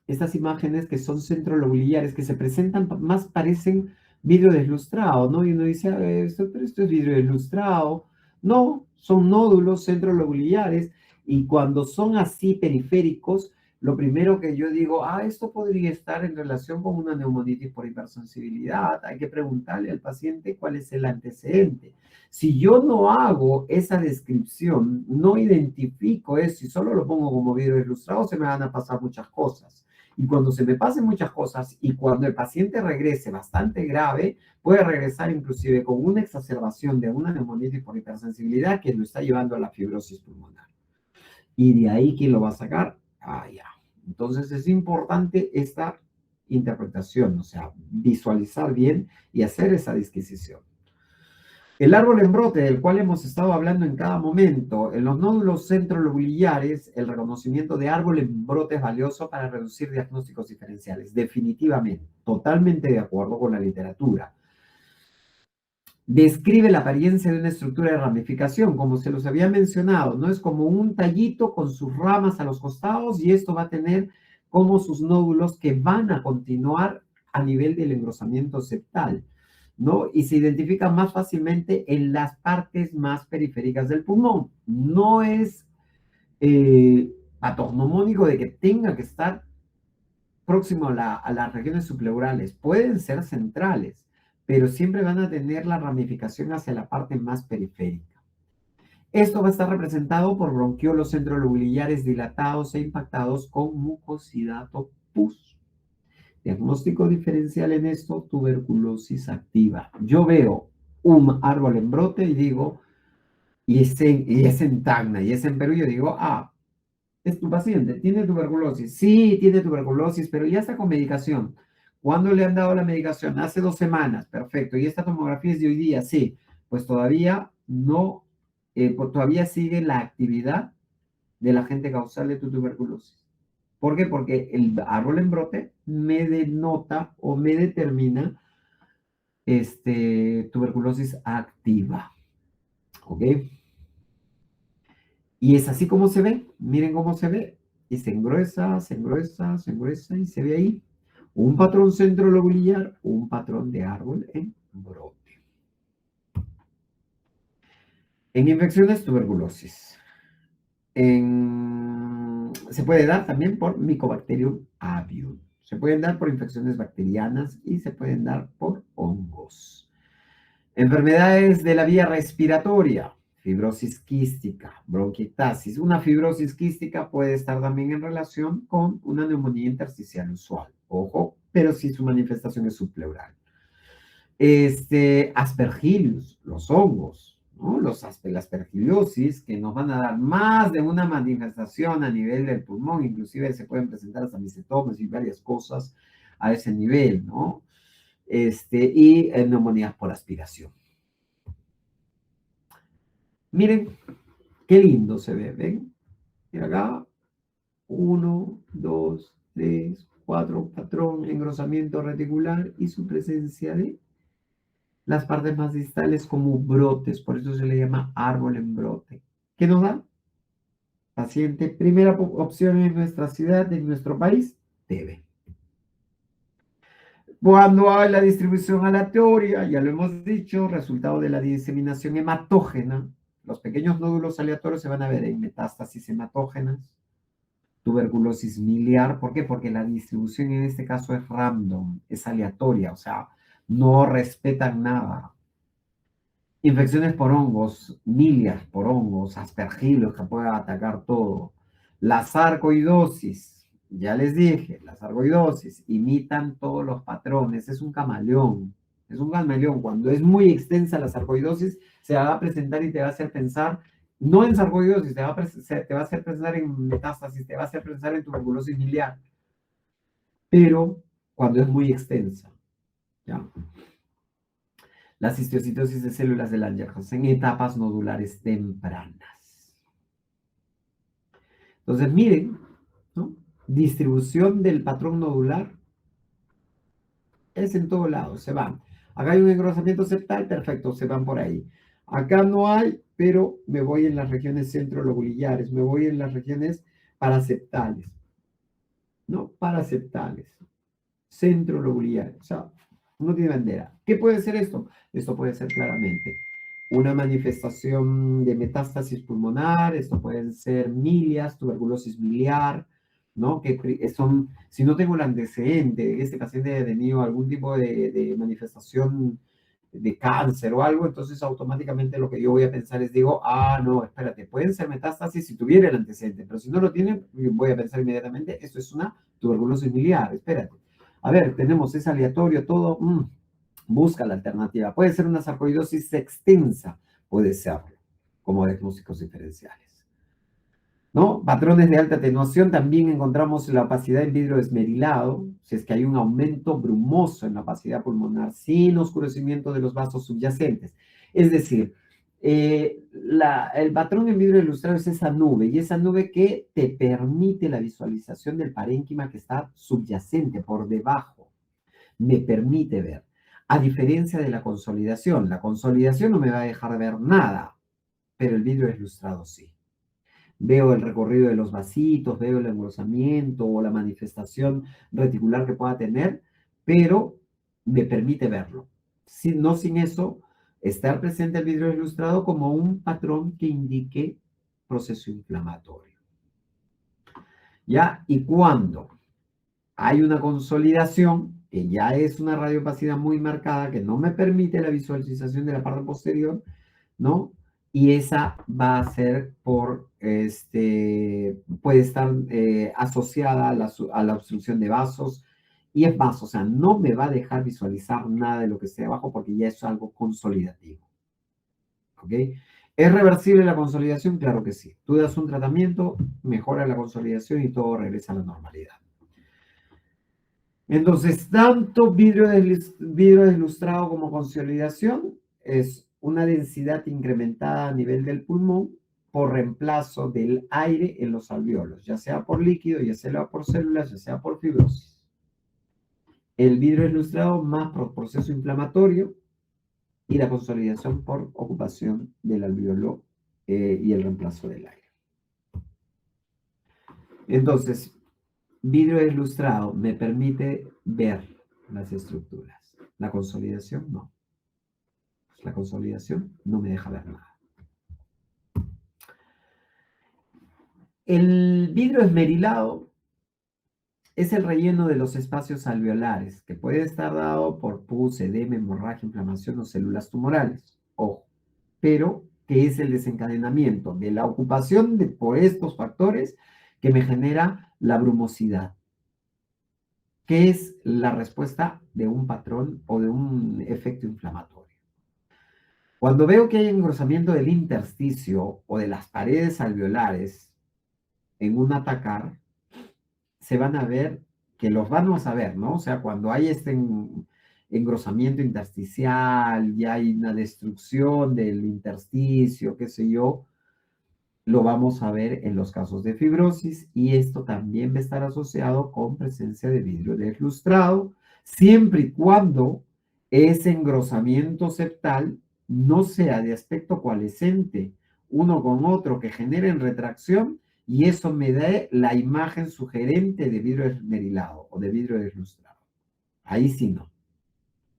estas imágenes que son centrolobulares, que se presentan más, parecen vidrio deslustrado, ¿no? Y uno dice, pero esto es vidrio deslustrado. No, son nódulos centrolobulares y cuando son así periféricos, lo primero que yo digo, esto podría estar en relación con una neumonitis por hipersensibilidad. Hay que preguntarle al paciente cuál es el antecedente. Si yo no hago esa descripción, no identifico eso y solo lo pongo como vidrio deslustrado, se me van a pasar muchas cosas. Y cuando se me pasen muchas cosas y cuando el paciente regrese bastante grave, puede regresar inclusive con una exacerbación de una neumonitis por hipersensibilidad que lo está llevando a la fibrosis pulmonar. Y de ahí, ¿quién lo va a sacar? Ya. Entonces es importante esta interpretación, o sea, visualizar bien y hacer esa disquisición. El árbol en brote del cual hemos estado hablando en cada momento, en los nódulos centrolobulares, el reconocimiento de árbol en brote es valioso para reducir diagnósticos diferenciales. Definitivamente, totalmente de acuerdo con la literatura. Describe la apariencia de una estructura de ramificación, como se los había mencionado, ¿no? Es como un tallito con sus ramas a los costados y esto va a tener como sus nódulos que van a continuar a nivel del engrosamiento septal, ¿no? Y se identifican más fácilmente en las partes más periféricas del pulmón. No es patognomónico de que tenga que estar próximo a las regiones subpleurales. Pueden ser centrales, pero siempre van a tener la ramificación hacia la parte más periférica. Esto va a estar representado por bronquiolos centrolobulillares dilatados e impactados con mucosidad o pus. Diagnóstico diferencial en esto, tuberculosis activa. Yo veo un árbol en brote y digo, y es en Tacna, y es en Perú, yo digo, ah, es tu paciente, tiene tuberculosis. Sí, tiene tuberculosis, pero ya está con medicación. ¿Cuándo le han dado la medicación? Hace 2 semanas, perfecto. ¿Y esta tomografía es de hoy día? Sí, pues todavía no, pues todavía sigue la actividad del agente causal de tu tuberculosis. ¿Por qué? Porque el árbol en brote me denota o me determina tuberculosis activa. ¿Ok? Y es así como se ve. Miren cómo se ve. Y se engruesa, se engruesa, se engruesa y se ve ahí un patrón centrolobular, un patrón de árbol en brote. En infecciones, tuberculosis. Se puede dar también por Mycobacterium avium. Se pueden dar por infecciones bacterianas y se pueden dar por hongos. Enfermedades de la vía respiratoria, fibrosis quística, bronquiectasis. Una fibrosis quística puede estar también en relación con una neumonía intersticial usual. Ojo, pero si su manifestación es subpleural. Aspergillus, los hongos, ¿no? La aspergillosis, que nos van a dar más de una manifestación a nivel del pulmón, inclusive se pueden presentar hasta micetomas y varias cosas a ese nivel, ¿no? Y neumonías por aspiración. Miren, qué lindo se ve, ¿ven? Y acá, 1, 2, 3, 4, patrón, engrosamiento reticular y su presencia de las partes más distales como brotes, por eso se le llama árbol en brote. ¿Qué nos da? Paciente, primera opción en nuestra ciudad, en nuestro país, TB. Cuando hay la distribución aleatoria, ya lo hemos dicho, resultado de la diseminación hematógena, los pequeños nódulos aleatorios se van a ver en metástasis hematógenas, tuberculosis miliar. ¿Por qué? Porque la distribución en este caso es random, es aleatoria, o sea, no respetan nada. Infecciones por hongos, milias por hongos, aspergillos que pueden atacar todo. La sarcoidosis, ya les dije, la sarcoidosis imitan todos los patrones, es un camaleón, es un camaleón. Cuando es muy extensa la sarcoidosis, se va a presentar y te va a hacer pensar, no en sarcoidosis, te va a hacer pensar en metástasis, te va a hacer pensar en tuberculosis miliar, pero cuando es muy extensa, ¿ya? La cistiocitosis de células de Langerhans en etapas nodulares tempranas. Entonces, miren, ¿no? Distribución del patrón nodular es en todo lado, se van. Acá hay un engrosamiento septal, perfecto, se van por ahí. Acá no hay, pero me voy en las regiones centrolobulillares, me voy en las regiones paraseptales, ¿no? Paraseptales, centrolobulillares, o sea, no tiene bandera. ¿Qué puede ser esto? Esto puede ser claramente una manifestación de metástasis pulmonar, esto pueden ser milias, tuberculosis miliar, ¿no? Que son, si no tengo el antecedente, este paciente ha tenido algún tipo de manifestación de cáncer o algo, entonces automáticamente lo que yo voy a pensar es, digo, ah, no, espérate, pueden ser metástasis si tuviera el antecedente, pero si no lo tienen, voy a pensar inmediatamente, esto es una tuberculosis miliar, espérate. A ver, tenemos, es aleatorio todo, busca la alternativa. Puede ser una sarcoidosis extensa, puede serlo, como diagnósticos diferenciales. ¿No? Patrones de alta atenuación, también encontramos la opacidad en vidrio esmerilado, si es que hay un aumento brumoso en la opacidad pulmonar sin oscurecimiento de los vasos subyacentes. Es decir, el patrón en vidrio ilustrado es esa nube, y esa nube que te permite la visualización del parénquima que está subyacente, por debajo, me permite ver. A diferencia de la consolidación no me va a dejar ver nada, pero el vidrio ilustrado sí. Veo el recorrido de los vasitos, veo el engrosamiento o la manifestación reticular que pueda tener, pero me permite verlo. No sin eso, estar presente el vidrio ilustrado como un patrón que indique proceso inflamatorio. ¿Ya? Y cuando hay una consolidación, que ya es una radiopacidad muy marcada, que no me permite la visualización de la parte posterior, ¿no? y esa va a ser puede estar asociada a la obstrucción de vasos, y es más, o sea, no me va a dejar visualizar nada de lo que esté abajo porque ya es algo consolidativo. ¿Ok? ¿Es reversible la consolidación? Claro que sí. Tú das un tratamiento, mejora la consolidación y todo regresa a la normalidad. Entonces, tanto vidrio deslustrado como consolidación es una densidad incrementada a nivel del pulmón por reemplazo del aire en los alvéolos, ya sea por líquido, ya sea por células, ya sea por fibrosis. El vidrio deslustrado más por proceso inflamatorio y la consolidación por ocupación del alvéolo y el reemplazo del aire. Entonces, vidrio deslustrado me permite ver las estructuras. La consolidación no. La consolidación no me deja ver nada. El vidrio esmerilado es el relleno de los espacios alveolares, que puede estar dado por pus, edema, hemorragia, inflamación o células tumorales. Ojo, pero que es el desencadenamiento de la ocupación por estos factores que me genera la brumosidad, que es la respuesta de un patrón o de un efecto inflamatorio. Cuando veo que hay engrosamiento del intersticio o de las paredes alveolares en un atacar, se van a ver, que los vamos a ver, ¿no? O sea, cuando hay este engrosamiento intersticial, ya hay una destrucción del intersticio, qué sé yo, lo vamos a ver en los casos de fibrosis, y esto también va a estar asociado con presencia de vidrio deslustrado, siempre y cuando ese engrosamiento septal no sea de aspecto coalescente uno con otro, que generen retracción, y eso me dé la imagen sugerente de vidrio esmerilado o de vidrio deslustrado. Ahí sí no.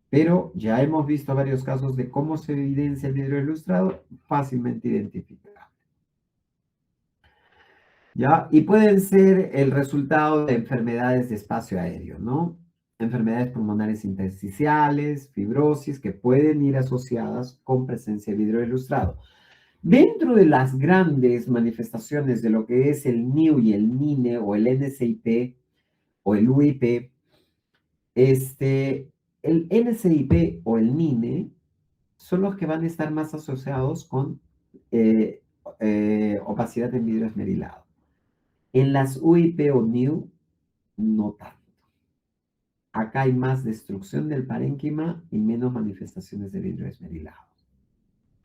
Pero ya hemos visto varios casos de cómo se evidencia el vidrio deslustrado, fácilmente identificable. ¿Ya? Y pueden ser el resultado de enfermedades de espacio aéreo, ¿no? Enfermedades pulmonares intersticiales, fibrosis, que pueden ir asociadas con presencia de vidrio ilustrado. Dentro de las grandes manifestaciones de lo que es el NIU y el NINE o el NSIP o el UIP, el NSIP o el NINE son los que van a estar más asociados con opacidad en vidrio esmerilado. En las UIP o NIU, no tanto. Acá hay más destrucción del parénquima y menos manifestaciones de vidrio esmerilado.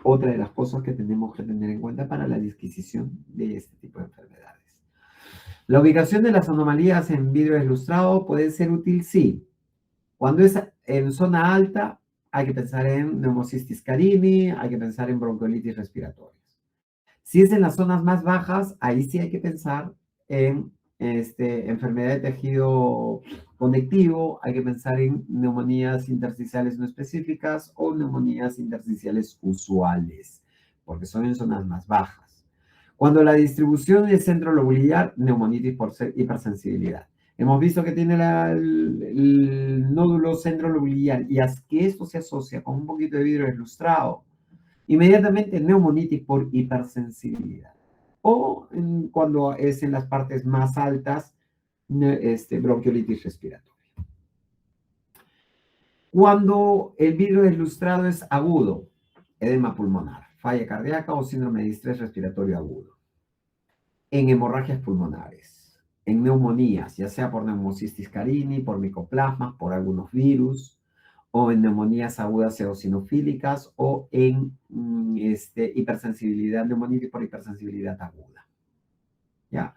Otra de las cosas que tenemos que tener en cuenta para la disquisición de este tipo de enfermedades. La ubicación de las anomalías en vidrio deslustrado puede ser útil, sí. Cuando es en zona alta, hay que pensar en neumocistis carini, hay que pensar en bronquiolitis respiratorias. Si es en las zonas más bajas, ahí sí hay que pensar en enfermedad de tejido conectivo, hay que pensar en neumonías intersticiales no específicas o neumonías intersticiales usuales, porque son en zonas más bajas. Cuando la distribución es centrolobular, neumonitis por hipersensibilidad. Hemos visto que tiene el nódulo centrolobular, y es que esto se asocia con un poquito de vidrio deslustrado, inmediatamente neumonitis por hipersensibilidad. O cuando es en las partes más altas, bronquiolitis respiratoria. Cuando el vidrio deslustrado es agudo, edema pulmonar, falla cardíaca o síndrome de distrés respiratorio agudo. En hemorragias pulmonares, en neumonías, ya sea por neumocistis carini, por micoplasmas, por algunos virus, o en neumonías agudas eosinofílicas, o en hipersensibilidad, neumonitis por hipersensibilidad aguda. ¿Ya?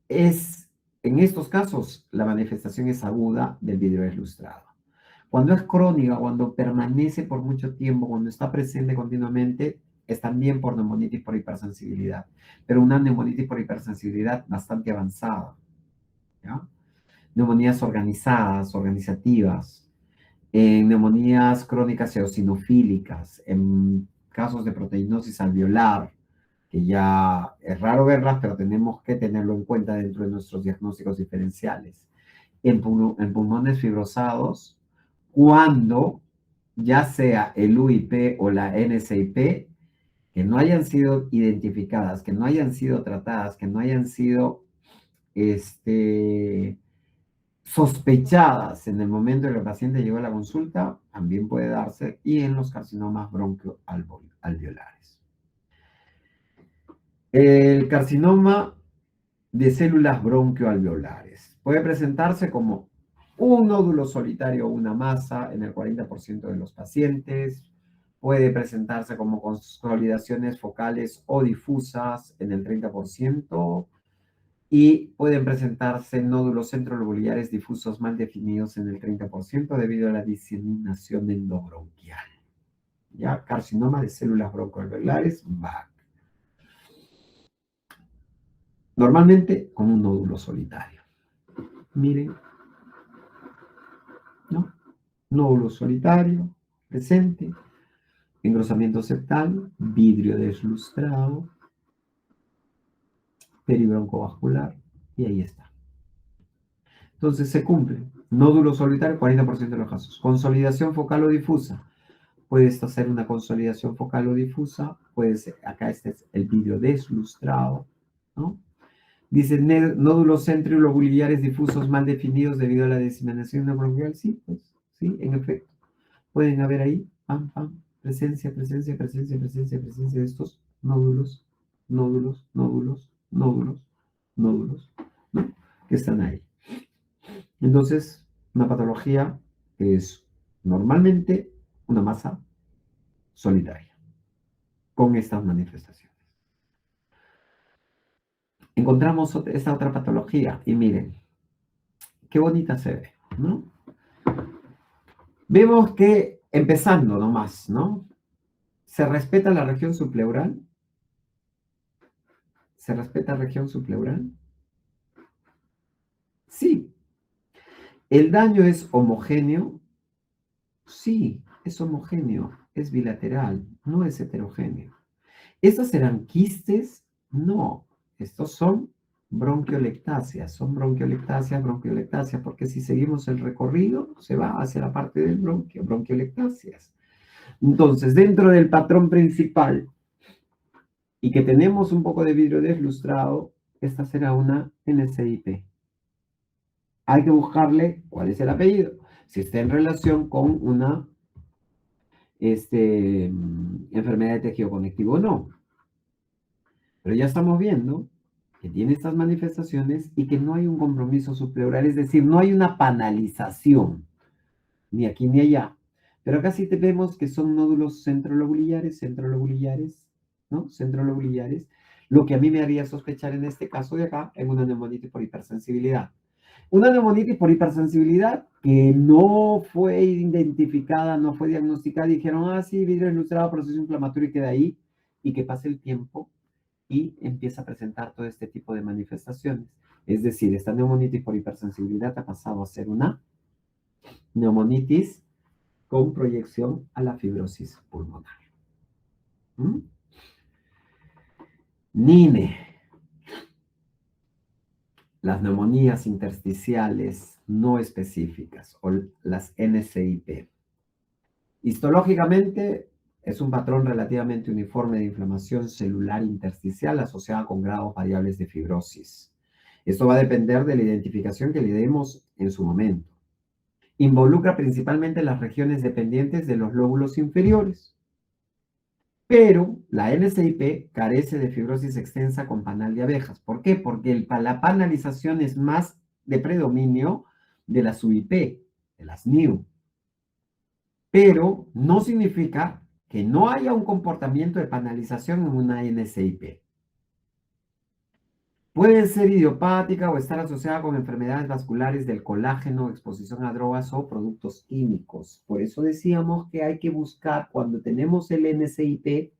En estos casos, la manifestación es aguda del vidrio deslustrado. Cuando es crónica, cuando permanece por mucho tiempo, cuando está presente continuamente, es también por neumonitis por hipersensibilidad, pero una neumonitis por hipersensibilidad bastante avanzada. ¿Ya? Neumonías organizadas, organizativas, en neumonías crónicas eosinofílicas, en casos de proteinosis alveolar, que ya es raro verlas, pero tenemos que tenerlo en cuenta dentro de nuestros diagnósticos diferenciales. En pulmones fibrosados, cuando ya sea el UIP o la NSIP, que no hayan sido identificadas, que no hayan sido tratadas, que no hayan sido sospechadas en el momento en que el paciente llegó a la consulta, también puede darse, y en los carcinomas bronquioalveolares. El carcinoma de células bronquioalveolares puede presentarse como un nódulo solitario o una masa en el 40% de los pacientes, puede presentarse como consolidaciones focales o difusas en el 30%, y pueden presentarse nódulos centrolobulares difusos mal definidos en el 30% debido a la diseminación endobronquial. ¿Ya? Carcinoma de células broncoalveolares, BAC. Normalmente con un nódulo solitario. Miren, ¿no? Nódulo solitario, presente, engrosamiento septal, vidrio deslustrado, peribroncovascular, y ahí está. Entonces se cumple. Nódulo solitario, 40% de los casos. Consolidación focal o difusa. Puedes hacer una consolidación focal o difusa. Puedes, acá este es el vidrio deslustrado, ¿no? Dice nódulos centrolobulares difusos mal definidos debido a la diseminación bronquial. Sí, pues, sí, en efecto. Pueden haber ahí, pam, pam, presencia de estos nódulos, nódulos, ¿no? Que están ahí. Entonces, una patología es normalmente una masa solitaria con estas manifestaciones. Encontramos esta otra patología y miren, qué bonita se ve, ¿no? Vemos que, empezando nomás, ¿no? ¿Se respeta la región subpleural? ¿Se respeta la región subpleural? Sí. ¿El daño es homogéneo? Sí, es homogéneo, es bilateral, no es heterogéneo. ¿Estas serán quistes? No, estos son bronquiolectasias, porque si seguimos el recorrido, se va hacia la parte del bronquio, bronquiolectasias. Entonces, dentro del patrón principal, y que tenemos un poco de vidrio deslustrado, esta será una NSIP. Hay que buscarle cuál es el apellido, si está en relación con una enfermedad de tejido conectivo o no. Pero ya estamos viendo que tiene estas manifestaciones y que no hay un compromiso subpleural, es decir, no hay una panalización, ni aquí ni allá. Pero acá sí te vemos que son nódulos centrolobulares, ¿no? Centrolobulares, lo que a mí me haría sospechar en este caso de acá en una neumonitis por hipersensibilidad. Una neumonitis por hipersensibilidad que no fue identificada, no fue diagnosticada, dijeron, ah, sí, vidrio ilustrado, proceso inflamatorio y queda ahí, y que pase el tiempo y empieza a presentar todo este tipo de manifestaciones. Es decir, esta neumonitis por hipersensibilidad ha pasado a ser una neumonitis con proyección a la fibrosis pulmonar. NINE. Las neumonías intersticiales no específicas o las NCIP. Histológicamente es un patrón relativamente uniforme de inflamación celular intersticial asociada con grados variables de fibrosis. Esto va a depender de la identificación que le demos en su momento. Involucra principalmente las regiones dependientes de los lóbulos inferiores. Pero la NCIP carece de fibrosis extensa con panal de abejas. ¿Por qué? Porque la panalización es más de predominio de las UIP, de las NIU. Pero no significa que no haya un comportamiento de panalización en una NCIP. Puede ser idiopática o estar asociada con enfermedades vasculares del colágeno, exposición a drogas o productos químicos. Por eso decíamos que hay que buscar, cuando tenemos el NCIP,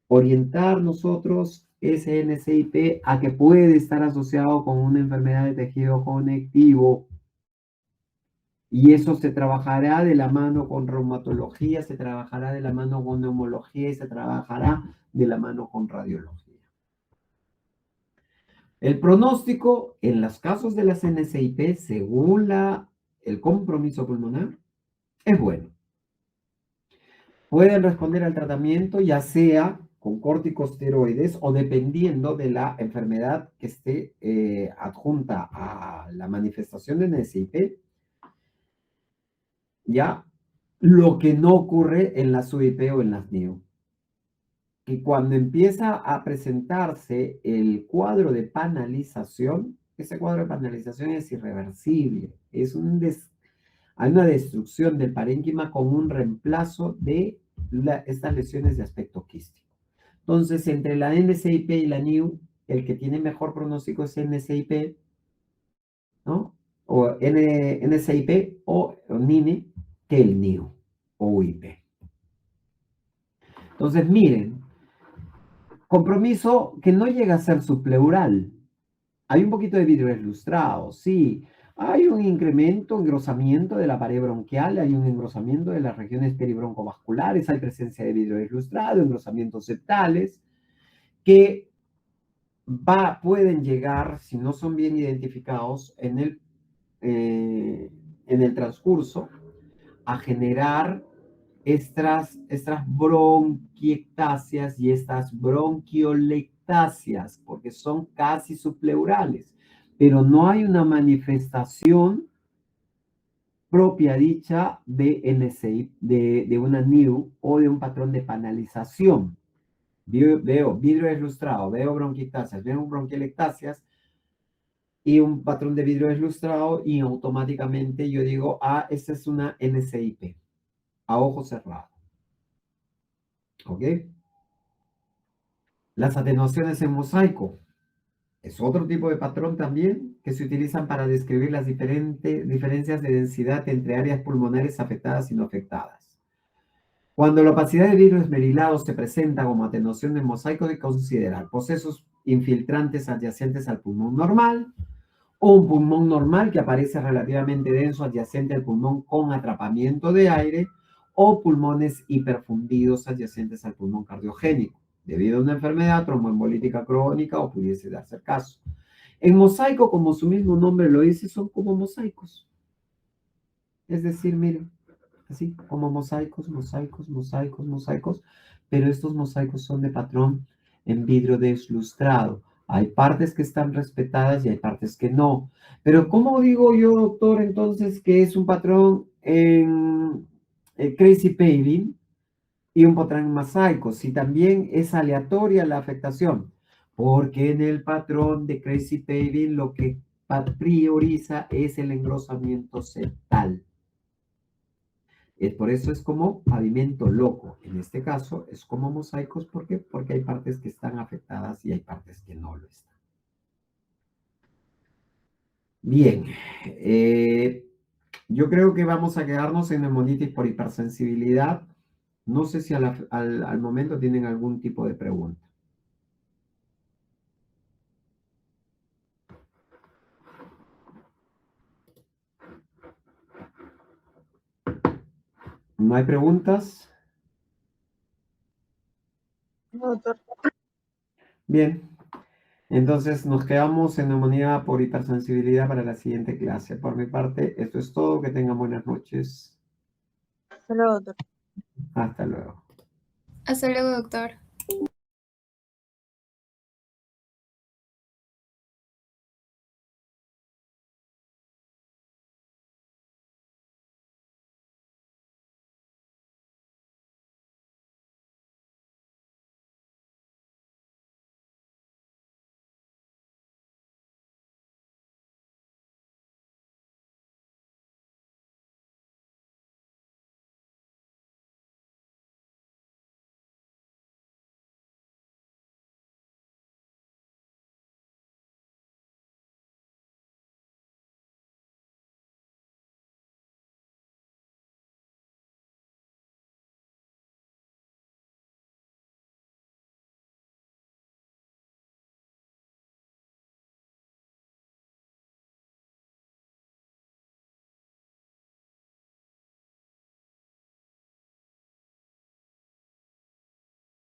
orientar nosotros ese NCIP a que puede estar asociado con una enfermedad de tejido conectivo. Y eso se trabajará de la mano con reumatología, se trabajará de la mano con neumología y se trabajará de la mano con radiología. El pronóstico en los casos de las NCIP, según el compromiso pulmonar, es bueno. Pueden responder al tratamiento ya sea con corticosteroides o dependiendo de la enfermedad que esté adjunta a la manifestación de NSIP, ya lo que no ocurre en las UIP o en las NIU. Que cuando empieza a presentarse el cuadro de panalización, ese cuadro de panalización es irreversible, hay una destrucción del parénquima con un reemplazo de estas lesiones de aspecto quístico. Entonces, entre la NSIP y la NIU, el que tiene mejor pronóstico es NSIP, ¿no? O NSIP o NINE que el NIU o UIP. Entonces, miren, compromiso que no llega a ser subpleural. Hay un poquito de vidrio ilustrado, sí. Hay un incremento, engrosamiento de la pared bronquial, hay un engrosamiento de las regiones peribroncovasculares, hay presencia de vidrio ilustrado, engrosamientos septales, que pueden llegar, si no son bien identificados en el transcurso, a generar estas bronquiectasias y estas bronquiolectasias, porque son casi subpleurales, pero no hay una manifestación propia dicha de NSI, de una NIU o de un patrón de panalización. Veo vidrio ilustrado, veo bronquiectasias, veo bronquiolectasias y un patrón de vidrio ilustrado y automáticamente yo digo, ah, esta es una NSIP, a ojo cerrado. ¿Ok? Las atenuaciones en mosaico es otro tipo de patrón también que se utilizan para describir las diferencias de densidad entre áreas pulmonares afectadas y no afectadas. Cuando la opacidad de vidrio esmerilado se presenta como atenuación de mosaico, hay que considerar procesos infiltrantes adyacentes al pulmón normal o un pulmón normal que aparece relativamente denso adyacente al pulmón con atrapamiento de aire o pulmones hiperfundidos adyacentes al pulmón cardiogénico, debido a una enfermedad tromboembolítica crónica o pudiese darse el caso. En mosaico, como su mismo nombre lo dice, son como mosaicos. Es decir, miren, así como mosaicos, mosaicos, mosaicos, mosaicos, pero estos mosaicos son de patrón en vidrio deslustrado. Hay partes que están respetadas y hay partes que no. Pero ¿cómo digo yo, doctor, entonces que es un patrón en crazy paving y un patrón en mosaico? Si también es aleatoria la afectación, porque en el patrón de crazy paving lo que prioriza es el engrosamiento septal. Por eso es como pavimento loco. En este caso es como mosaicos. ¿Por qué? Porque hay partes que están afectadas y hay partes que no lo están. Bien. Yo creo que vamos a quedarnos en neumonitis por hipersensibilidad. No sé si al momento tienen algún tipo de pregunta. ¿No hay preguntas? No, doctor. Bien. Entonces nos quedamos en neumonía por hipersensibilidad para la siguiente clase. Por mi parte, esto es todo. Que tengan buenas noches. Hasta luego, doctor. Hasta luego. Hasta luego, doctor.